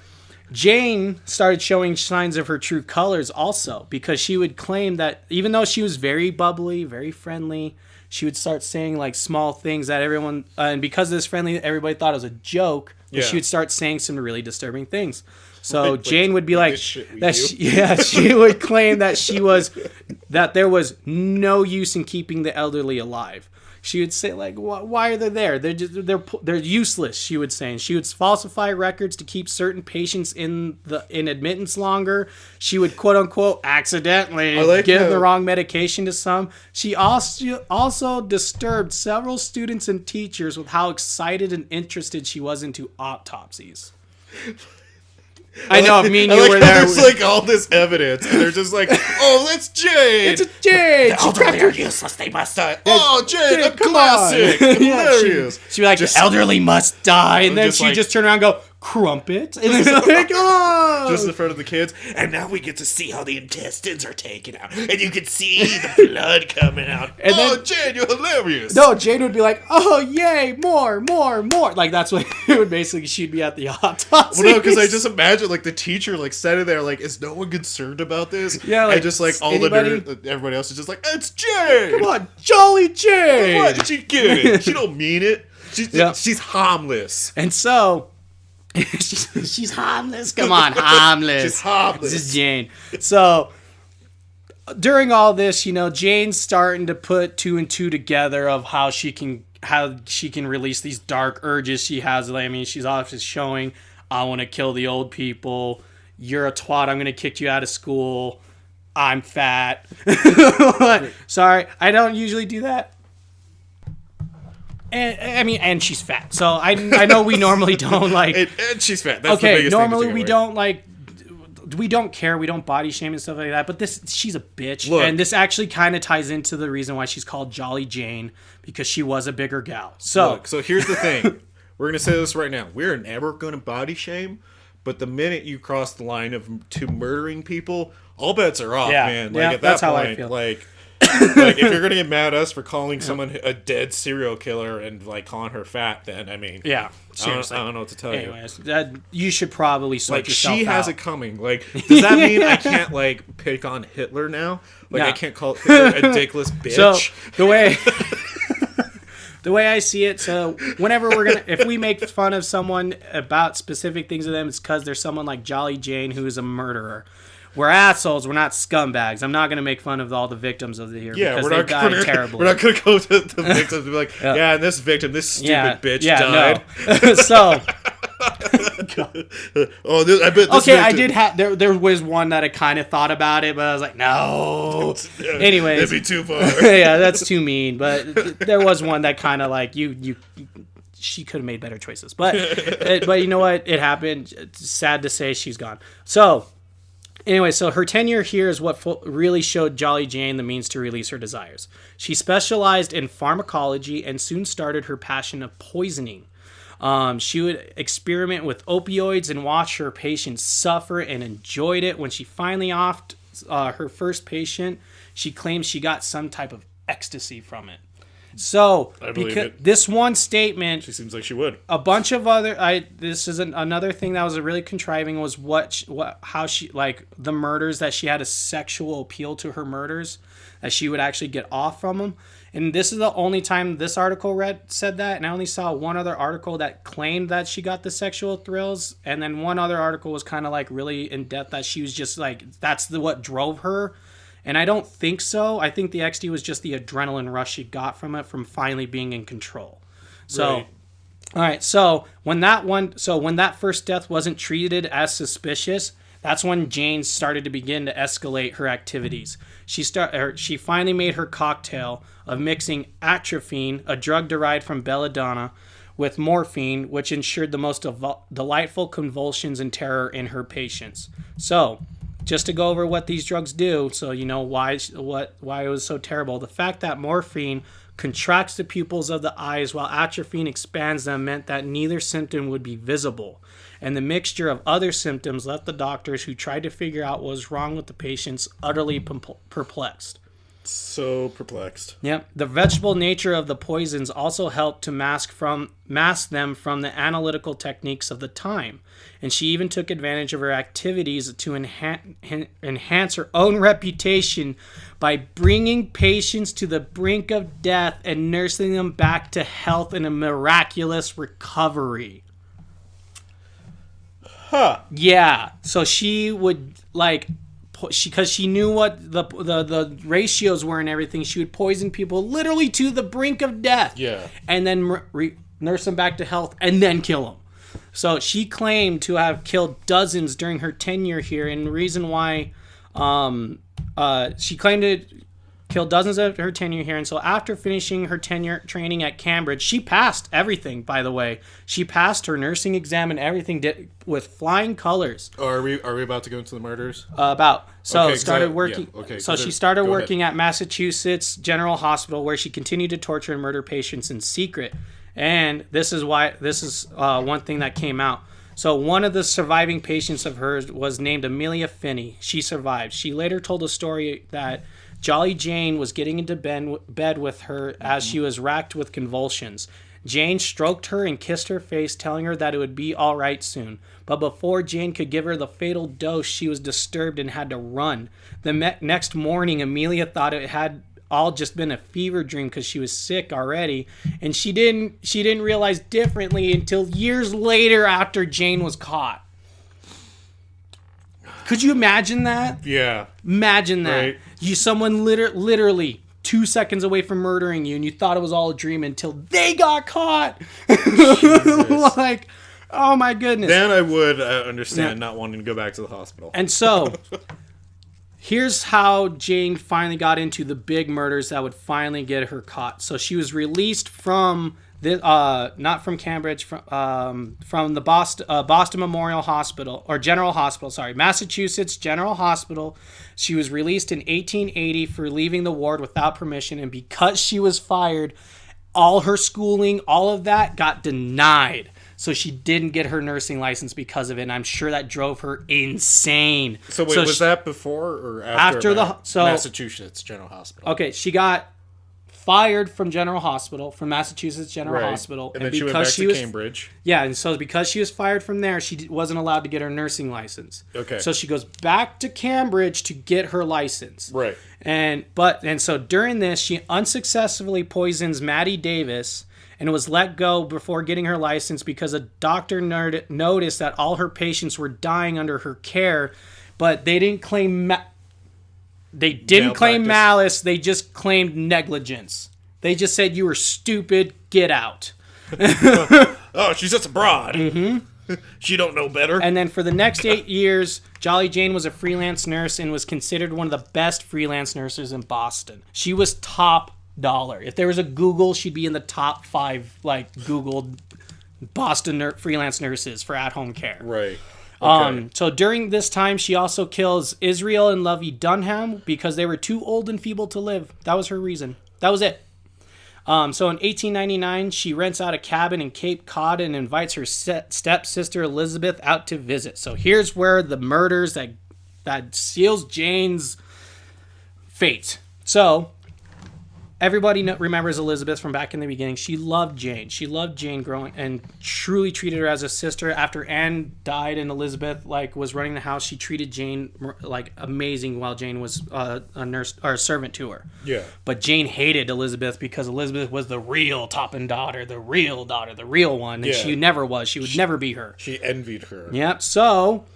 Jane started showing signs of her true colors also, because she would claim that even though she was very bubbly, very friendly, she would start saying like small things that everyone, and because of this friendly, everybody thought it was a joke. Yeah. She would start saying some really disturbing things. So Jane would be like, she would claim that there was no use in keeping the elderly alive. She would say, like, why are they there? They're useless, she would say. And she would falsify records to keep certain patients in admittance longer. She would, quote unquote, accidentally give the wrong medication to some. She also disturbed several students and teachers with how excited and interested she was into autopsies. I know, me and you were there. There's like all this evidence, and they're just like, "Oh, that's Jane. It's a Jane. The elderly are useless. They must die. Oh, Jane, a classic, hilarious." She'd be like, "The elderly must die," and then she'd just turn around and go, "Crumpet," and then like, "Oh!" Just in front of the kids. And now we get to see how the intestines are taken out, and you can see the blood coming out. And then, Jane, you're hilarious. No, Jane would be like, "Oh, yay, more." Like that's what it would basically. She'd be at the autopsy. Well, no, because I just imagine like the teacher like standing there like, is no one concerned about this? Yeah, like, and just like everybody else is just like, it's Jane. Come on, Jolly Jane. What? She get it. She don't mean it. She's harmless. And so. she's harmless. Come on, harmless. She's harmless. This is Jane. So during all this, Jane's starting to put 2 and 2 together of how she can release these dark urges she has. I mean, she's obviously showing, I want to kill the old people. You're a twat. I'm going to kick you out of school. I'm fat. Sorry, I don't usually do that. And she's fat. So I know we normally don't like. And she's fat. That's the biggest normally thing we don't like. We don't care. We don't body shame and stuff like that. But she's a bitch. Look, and this actually kind of ties into the reason why she's called Jolly Jane, because she was a bigger gal. So here's the thing. We're gonna say this right now. We're never gonna body shame, but the minute you cross the line to murdering people, all bets are off, man. Like at that point, how I feel. Like if you're gonna get mad at us for calling someone a dead serial killer and like calling her fat, then I mean, seriously, I don't know what to tell you. Anyways, you should probably sort yourself she has out. it coming. Like, does that mean I can't like pick on Hitler now? Like, I can't call Hitler a dickless bitch. So the way I see it, so whenever if we make fun of someone about specific things of them, it's because there's someone like Jolly Jane who is a murderer. We're assholes. We're not scumbags. I'm not going to make fun of all the victims of the year because they died terribly. We're not going to go to the victims and be like, and this victim, this stupid bitch died. No. So, I bet this victim. I did have. There was one that I kind of thought about it, but I was like, no. Anyways, that'd be too far. Yeah, that's too mean. But there was one that kind of like you. She could have made better choices, but you know what? It happened. It's sad to say, she's gone. So. Anyway, so her tenure here is what really showed Jolly Jane the means to release her desires. She specialized in pharmacology and soon started her passion of poisoning. She would experiment with opioids and watch her patients suffer and enjoyed it. When she finally offed her first patient, she claims she got some type of ecstasy from it. So, because this one statement, she seems like she would. A bunch of other, this is another thing that was really contriving was how she, like the murders that she had a sexual appeal to her murders, that she would actually get off from them. And this is the only time this article said that, and I only saw one other article that claimed that she got the sexual thrills, and then one other article was kind of like really in depth that she was just like that's what drove her. And I don't think so. I think the XD was just the adrenaline rush she got from it, from finally being in control. So, right. All right. So when that first death wasn't treated as suspicious, that's when Jane started to begin to escalate her activities. She finally made her cocktail of mixing atropine, a drug derived from belladonna, with morphine, which ensured the most delightful convulsions and terror in her patients. So, just to go over what these drugs do, so you know why it was so terrible. The fact that morphine contracts the pupils of the eyes while atropine expands them meant that neither symptom would be visible. And the mixture of other symptoms left the doctors who tried to figure out what was wrong with the patients utterly perplexed. So perplexed. Yep. The vegetable nature of the poisons also helped to mask them from the analytical techniques of the time. And she even took advantage of her activities to enhance her own reputation by bringing patients to the brink of death and nursing them back to health in a miraculous recovery. Huh. Yeah. So she would because she knew what the ratios were and everything. She would poison people literally to the brink of death. Yeah. And then nurse them back to health and then kill them. So she claimed to have killed dozens during her tenure here, and the reason why she claimed to kill dozens of her tenure here. And so after finishing her tenure training at Cambridge, she passed everything, by the way. She passed her nursing exam and everything with flying colors. Oh, are we about to go into the murders? Started working. Yeah, okay, so she started working at Massachusetts General Hospital, where she continued to torture and murder patients in secret. And this is one thing that came out. So one of the surviving patients of hers was named Amelia Finney. She survived. She later told a story that Jolly Jane was getting into bed with her as she was racked with convulsions. Jane stroked her and kissed her face, telling her that it would be all right soon. But before Jane could give her the fatal dose, she was disturbed and had to run. The next morning, Amelia thought it had all just been a fever dream because she was sick already, and she didn't realize differently until years later after Jane was caught. Could you imagine that? Yeah. Imagine that. Right. Someone literally 2 seconds away from murdering you, and you thought it was all a dream until they got caught. Like, oh my goodness. Then I would understand not wanting to go back to the hospital. And so, here's how Jane finally got into the big murders that would finally get her caught. So she was released from not from Cambridge, from the Boston Memorial Hospital, or General Hospital, sorry, Massachusetts General Hospital. She was released in 1880 for leaving the ward without permission, and because she was fired, all her schooling, all of that got denied. So she didn't get her nursing license because of it, and I'm sure that drove her insane. So wait, was that before or after Massachusetts General Hospital? Okay, she got fired from Massachusetts General Hospital. And then she went back to Cambridge. Yeah, and so because she was fired from there, she wasn't allowed to get her nursing license. Okay. So she goes back to Cambridge to get her license. Right. And so during this, she unsuccessfully poisons Maddie Davis and was let go before getting her license because a doctor noticed that all her patients were dying under her care, but they didn't claim claim malice. They just claimed negligence. They just said, you were stupid, get out. Oh, she's just a broad. Mm-hmm. She don't know better. And then for the next 8 years, Jolly Jane was a freelance nurse and was considered one of the best freelance nurses in Boston. She was top dollar. If there was a Google, she'd be in the top 5, like, Googled Boston freelance nurses for at-home care. Right. Okay. So during this time, she also kills Israel and Lovey Dunham because they were too old and feeble to live. That was her reason. That was it. So in 1899, she rents out a cabin in Cape Cod and invites her stepsister Elizabeth out to visit. So here's where the murders that seals Jane's fate. So everybody remembers Elizabeth from back in the beginning. She loved Jane. She loved Jane growing and truly treated her as a sister. After Anne died and Elizabeth was running the house, she treated Jane amazing while Jane was a nurse or a servant to her. Yeah. But Jane hated Elizabeth because Elizabeth was the real Toppan daughter, the real one, and she never was. She would never be her. She envied her. Yep. So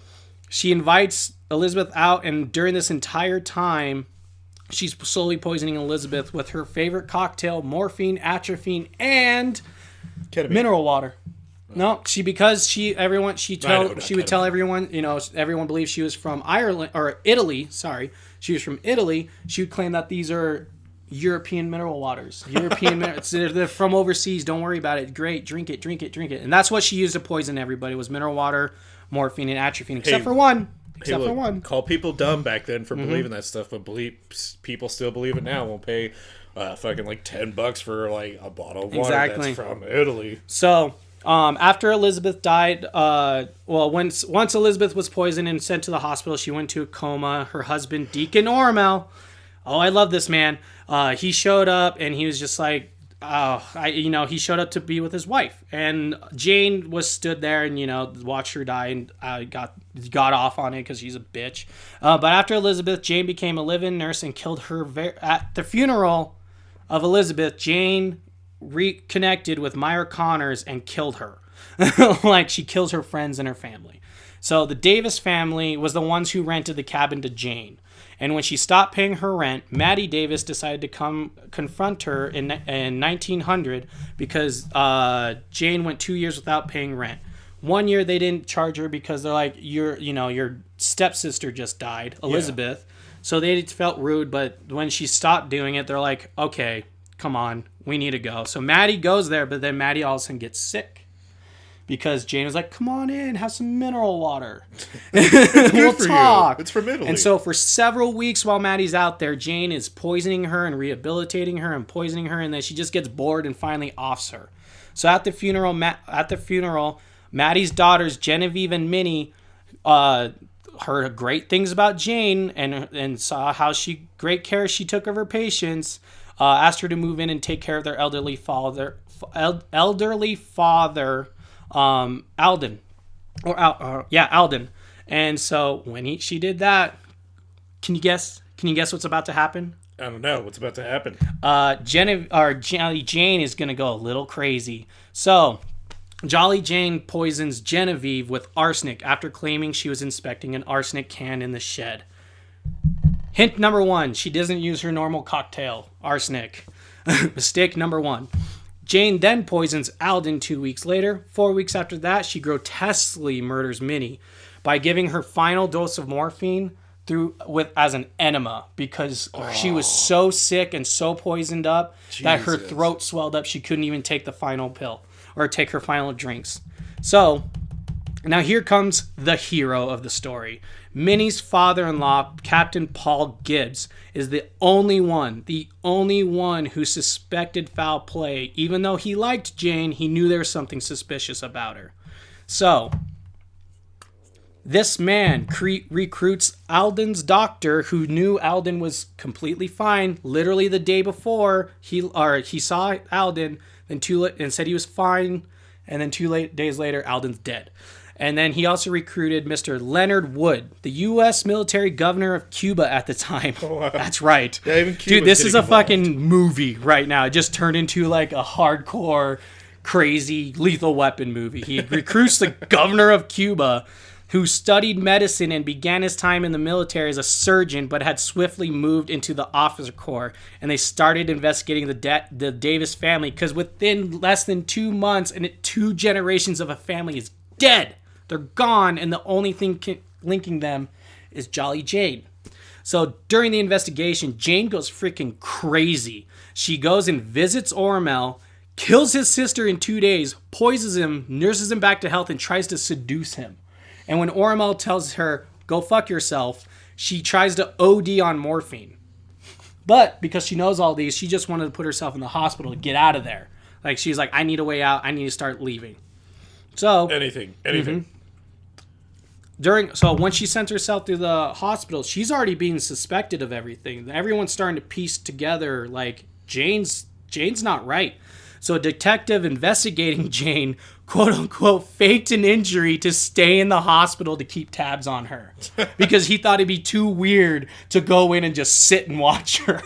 she invites Elizabeth out, and during this entire time, she's slowly poisoning Elizabeth with her favorite cocktail, morphine, atropine, and ketamine. Mineral water. No, she would tell everyone, everyone believes she was from Italy. Sorry, she was from Italy. She would claim that these are European mineral waters. They're from overseas. Don't worry about it. Great, drink it. And that's what she used to poison everybody, was mineral water, morphine, and atropine, except for one. Call people dumb back then for believing that stuff, but people still believe it now. Won't pay fucking like $10 for like a bottle of water that's from Italy. So after Elizabeth died, once Elizabeth was poisoned and sent to the hospital, she went to a coma. Her husband, Deacon Ormel, I love this man. He showed up and he was just like, he showed up to be with his wife, and Jane stood there and watched her die, and got off on it because she's a bitch. But after Elizabeth, Jane became a live-in nurse and killed her. At the funeral of Elizabeth, Jane reconnected with Myra Connors and killed her. Like, she kills her friends and her family. So the Davis family was the ones who rented the cabin to Jane. And when she stopped paying her rent, Maddie Davis decided to come confront her in 1900 because Jane went 2 years without paying rent. 1 year they didn't charge her because they're like, your stepsister just died, Elizabeth. Yeah. So they felt rude, but when she stopped doing it, they're like, okay, come on, we need to go. So Maddie goes there, but then Maddie all of a sudden gets sick. Because Jane was like, come on in, have some mineral water. We'll talk. It's from Italy. And so for several weeks while Maddie's out there, Jane is poisoning her and rehabilitating her and poisoning her, and then she just gets bored and finally offs her. So at the funeral, Maddie's daughters, Genevieve and Minnie, heard great things about Jane and saw how great care she took of her patients. Asked her to move in and take care of their elderly father. Alden. Alden. And so when she did that, can you guess what's about to happen? I don't know what's about to happen. Jolly Jane is gonna go a little crazy. So Jolly Jane poisons Genevieve with arsenic after claiming she was inspecting an arsenic can in the shed. Hint number 1, she doesn't use her normal cocktail, arsenic. Mistake number 1. Jane then poisons Alden 2 weeks later. 4 weeks after that, she grotesquely murders Minnie by giving her final dose of morphine as an enema because she was so sick and so poisoned up that her throat swelled up. She couldn't even take the final pill or take her final drinks. So now here comes the hero of the story. Minnie's father-in-law, Captain Paul Gibbs, is the only one who suspected foul play. Even though he liked Jane, he knew there was something suspicious about her. So this man recruits Alden's doctor, who knew Alden was completely fine. Literally the day before, he saw Alden and said he was fine, and then 2 days later, Alden's dead. And then he also recruited Mr. Leonard Wood, the U.S. military governor of Cuba at the time. Oh, wow. That's right. Yeah, even dude, this is a fucking movie right now. It just turned into like a hardcore, crazy, lethal weapon movie. He recruits the governor of Cuba, who studied medicine and began his time in the military as a surgeon, but had swiftly moved into the officer corps. And they started investigating the Davis family, because within less than 2 months, and 2 generations of a family is dead. They're gone, and the only thing linking them is Jolly Jane. So during the investigation, Jane goes freaking crazy. She goes and visits Ormel, kills his sister in 2 days, poisons him, nurses him back to health, and tries to seduce him. And when Ormel tells her, go fuck yourself, she tries to OD on morphine. But because she knows all these, she just wanted to put herself in the hospital to get out of there. Like, she's like, I need a way out. I need to start leaving. So anything. So when she sent herself to the hospital, she's already being suspected of everything. Everyone's starting to piece together, like, Jane's not right. So a detective investigating Jane, quote unquote, faked an injury to stay in the hospital to keep tabs on her. Because he thought it'd be too weird to go in and just sit and watch her.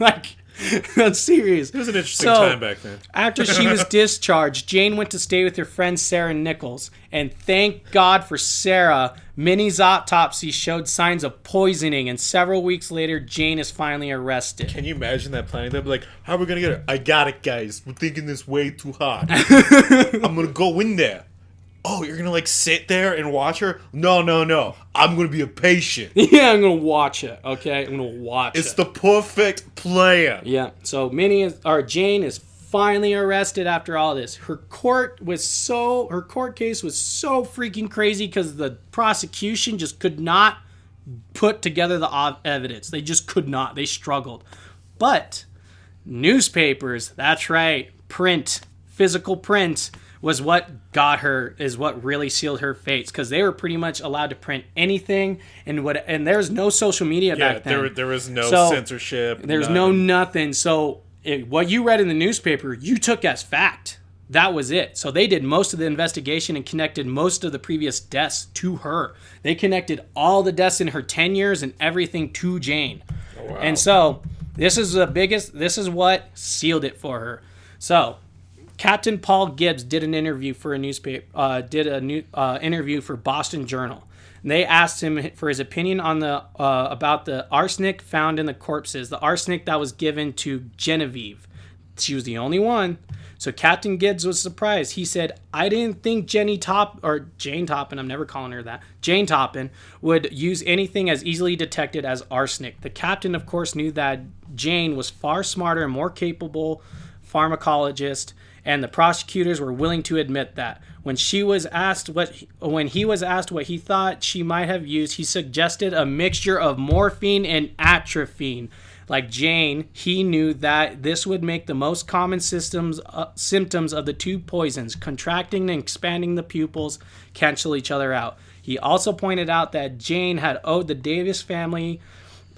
Like, that's serious. It was an interesting time back then. After she was discharged, Jane went to stay with her friend Sarah Nichols. And thank God for Sarah, Minnie's autopsy showed signs of poisoning. And several weeks later, Jane is finally arrested. Can you imagine that planning? They'd be like, how are we going to get her? I got it, guys. We're thinking this way too hard. I'm going to go in there. Oh, you're going to, like, sit there and watch her? No. I'm going to be a patient. Yeah, I'm going to watch it, okay? I'm going to watch it. It's the perfect plan. Yeah, so Jane is finally arrested after all this. Her court case was so freaking crazy because the prosecution just could not put together the evidence. They just could not. They struggled. But newspapers, that's right, physical print, was what got her, is what really sealed her fates, because they were pretty much allowed to print anything, and there's no social media back then. There was no censorship. There's nothing. So what you read in the newspaper, you took as fact. That was it. So they did most of the investigation and connected most of the previous deaths to her. They connected all the deaths in her 10 years and everything to Jane. Oh, wow. And so this is what sealed it for her. So Captain Paul Gibbs did an interview for a newspaper, interview for Boston Journal. And they asked him for his opinion on the about the arsenic found in the corpses, the arsenic that was given to Genevieve. She was the only one. So Captain Gibbs was surprised. He said, "I didn't think Jane Toppan, I'm never calling her that, Jane Toppan, would use anything as easily detected as arsenic." The captain, of course, knew that Jane was far smarter and more capable pharmacologist, and the prosecutors were willing to admit that. When he was asked what he thought she might have used, he suggested a mixture of morphine and atropine. Like Jane, he knew that this would make the most common symptoms of the two poisons, contracting and expanding the pupils, cancel each other out. He also pointed out that Jane had owed the Davis family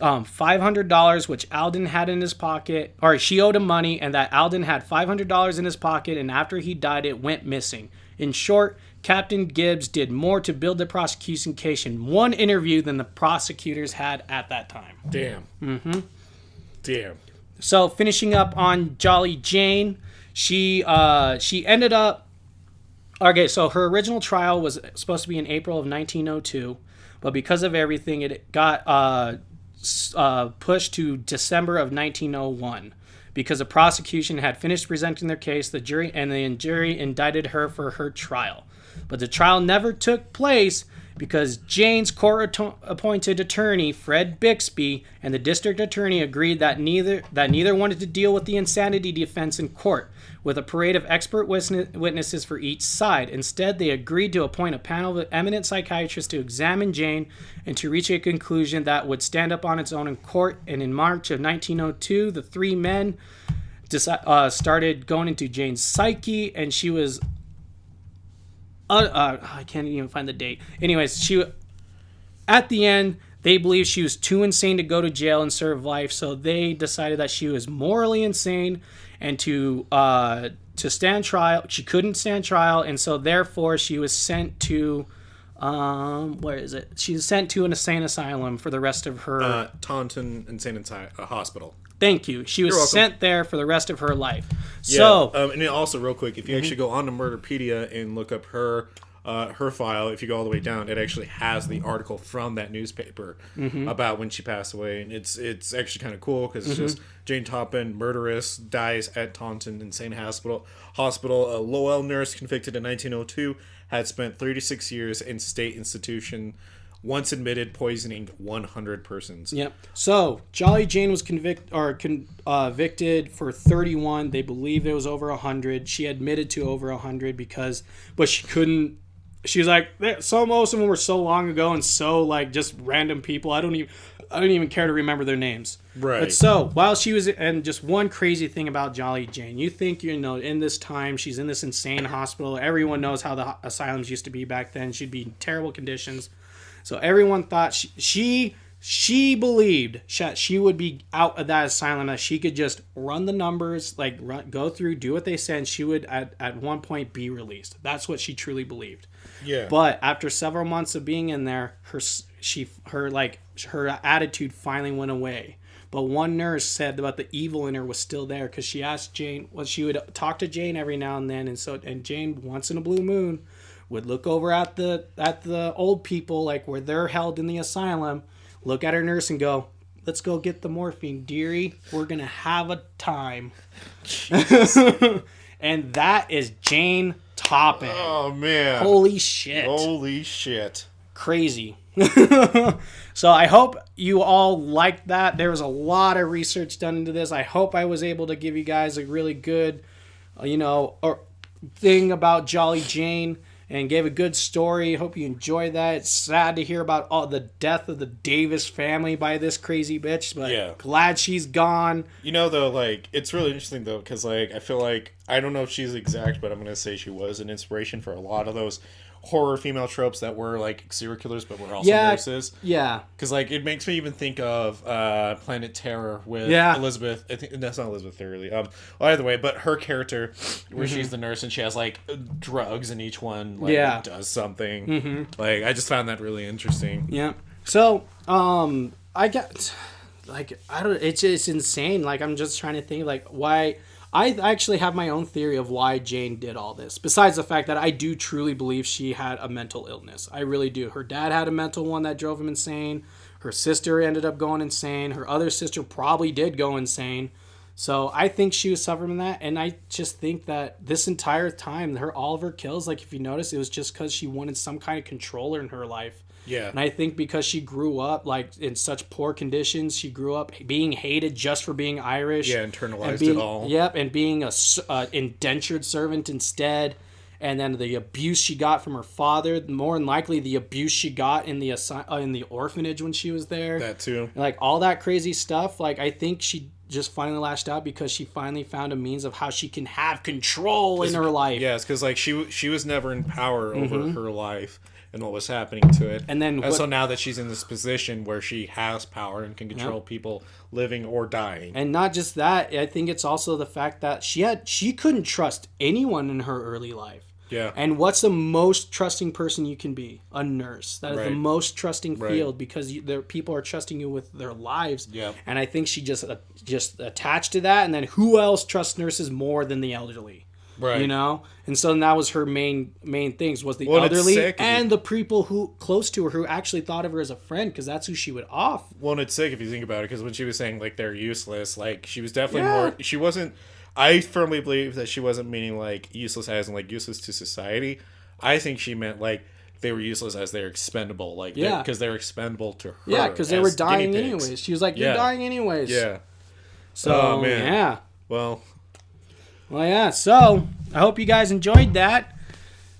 $500, which Alden had in his pocket, or she owed him money, and that Alden had $500 in his pocket, and after he died, it went missing. In short, Captain Gibbs did more to build the prosecution case in one interview than the prosecutors had at that time. Damn. Mm-hmm. Damn. So finishing up on Jolly Jane, she ended up. Okay, so her original trial was supposed to be in April of 1902, but because of everything, it got pushed to December of 1901. Because the prosecution had finished presenting their case, the jury indicted her for her trial. But the trial never took place because Jane's court-appointed attorney, Fred Bixby, and the district attorney agreed that neither wanted to deal with the insanity defense in court, with a parade of expert witnesses for each side. Instead, they agreed to appoint a panel of eminent psychiatrists to examine Jane and to reach a conclusion that would stand up on its own in court. And in March of 1902, the three men started going into Jane's psyche, and she was... I can't even find the date. Anyways, at the end, they believed she was too insane to go to jail and serve life, so they decided that she was morally insane and to stand trial. She couldn't stand trial, and so therefore she was sent to where is it? She was sent to an insane asylum for the rest of her Taunton Insane Hospital. Thank you. She was sent there for the rest of her life. Yeah. So, and also, real quick, if you actually go on to Murderpedia and look up her file, if you go all the way down, it actually has the article from that newspaper about when she passed away, and it's actually kind of cool because it's just Jane Toppan, murderess, dies at Taunton Insane Hospital. A Lowell nurse convicted in 1902 had spent 36 years in state institution. Once admitted poisoning 100 persons. Yep. So Jolly Jane was convicted for 31. They believe it was over 100. She admitted to over 100 but she couldn't. She was like, most of them were so long ago and so like just random people. I don't even care to remember their names. Right. But so while she was, and just one crazy thing about Jolly Jane, you think in this time she's in this insane hospital. Everyone knows how the asylums used to be back then. She'd be in terrible conditions. So everyone thought she believed she would be out of that asylum, that she could just run the numbers, go through, do what they said, and she would at one point be released. That's what she truly believed. Yeah. But after several months of being in there, her attitude finally went away. But one nurse said about the evil in her was still there because she asked Jane. Well, she would talk to Jane every now and then, and Jane, once in a blue moon, would look over at the old people, like where they're held in the asylum, look at her nurse and go, "Let's go get the morphine, dearie. We're going to have a time." And that is Jane Toppan. Oh, man. Holy shit. Crazy. So I hope you all liked that. There was a lot of research done into this. I hope I was able to give you guys a really good, thing about Jolly Jane. And gave a good story. Hope you enjoyed that. It's sad to hear about all the death of the Davis family by this crazy bitch, but glad she's gone. Though, it's really interesting, though, because, I feel like, I don't know if she's exact, but I'm going to say she was an inspiration for a lot of those horror female tropes that were, serial killers, but were also nurses. Yeah. Because, it makes me even think of Planet Terror with Elizabeth. I think that's not Elizabeth Hurley. Either way, but her character, where she's the nurse and she has, drugs, and each one, does something. I just found that really interesting. Yeah. So, I got... it's insane. I'm just trying to think, why... I actually have my own theory of why Jane did all this. Besides the fact that I do truly believe she had a mental illness. I really do. Her dad had a mental one that drove him insane. Her sister ended up going insane. Her other sister probably did go insane. So I think she was suffering from that. And I just think that this entire time, all of her kills, like if you notice, it was just because she wanted some kind of controller in her life. Yeah. And I think because she grew up like in such poor conditions, she grew up being hated just for being Irish. Yeah, internalized it all. Yep, and being a indentured servant instead. And then the abuse she got from her father, more than likely the abuse she got in the orphanage when she was there. That too. And like all that crazy stuff. Like I think she just finally lashed out because she finally found a means of how she can have control in her life. Yes, because like she was never in power over her life and what was happening to it. And then so now that she's in this position where she has power and can control people living or dying. And not just that, I think it's also the fact that she couldn't trust anyone in her early life. Yeah. And what's the most trusting person you can be? A nurse. That is the most trusting field because people are trusting you with their lives. Yeah. And I think she just attached to that. And then who else trusts nurses more than the elderly? Right. You know? And so that was her main things was the elderly and the people who close to her who actually thought of her as a friend because that's who she would off. Well, and it's sick if you think about it because when she was saying like they're useless, like she was definitely more. She wasn't. I firmly believe that she wasn't meaning like useless as in like useless to society. I think she meant like they were useless as they're expendable, like because they're expendable to her. Yeah, because they were dying anyways. She was like, "You're dying anyways." Yeah. So yeah. Well, yeah. So I hope you guys enjoyed that.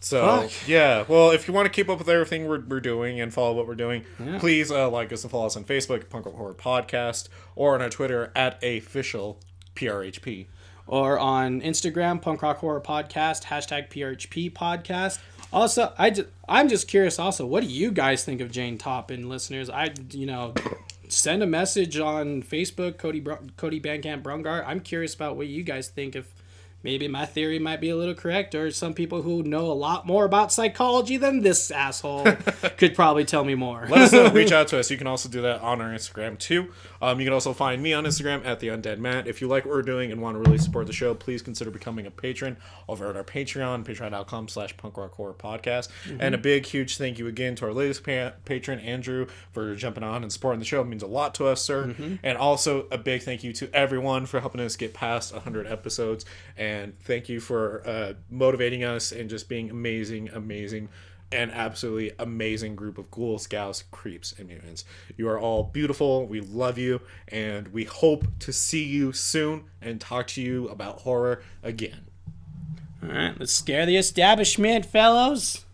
So yeah, well, if you want to keep up with everything we're doing and follow what we're doing, please like us and follow us on Facebook, Punk Rock Horror Podcast, or on our Twitter at official PRHP. Or on Instagram, Punk Rock Horror Podcast, #PRHP Podcast. Also, I'm just curious also, what do you guys think of Jane Toppan, listeners? Send a message on Facebook, Cody Bandcamp Brungart. I'm curious about what you guys think, if maybe my theory might be a little correct, or some people who know a lot more about psychology than this asshole could probably tell me more. Let us know. Reach out to us. You can also do that on our Instagram too. You can also find me on Instagram at The Undead Matt. If you like what we're doing and want to really support the show, please consider becoming a patron over at our Patreon, patreon.com/punkrockhorrorpodcast. And a big, huge thank you again to our latest patron, Andrew, for jumping on and supporting the show. It means a lot to us, sir. And also a big thank you to everyone for helping us get past 100 episodes. And thank you for motivating us and just being amazing, an absolutely amazing group of ghouls, gals, creeps, and mutants. You are all beautiful. We love you, and we hope to see you soon and talk to you about horror again. All right, let's scare the establishment, fellows.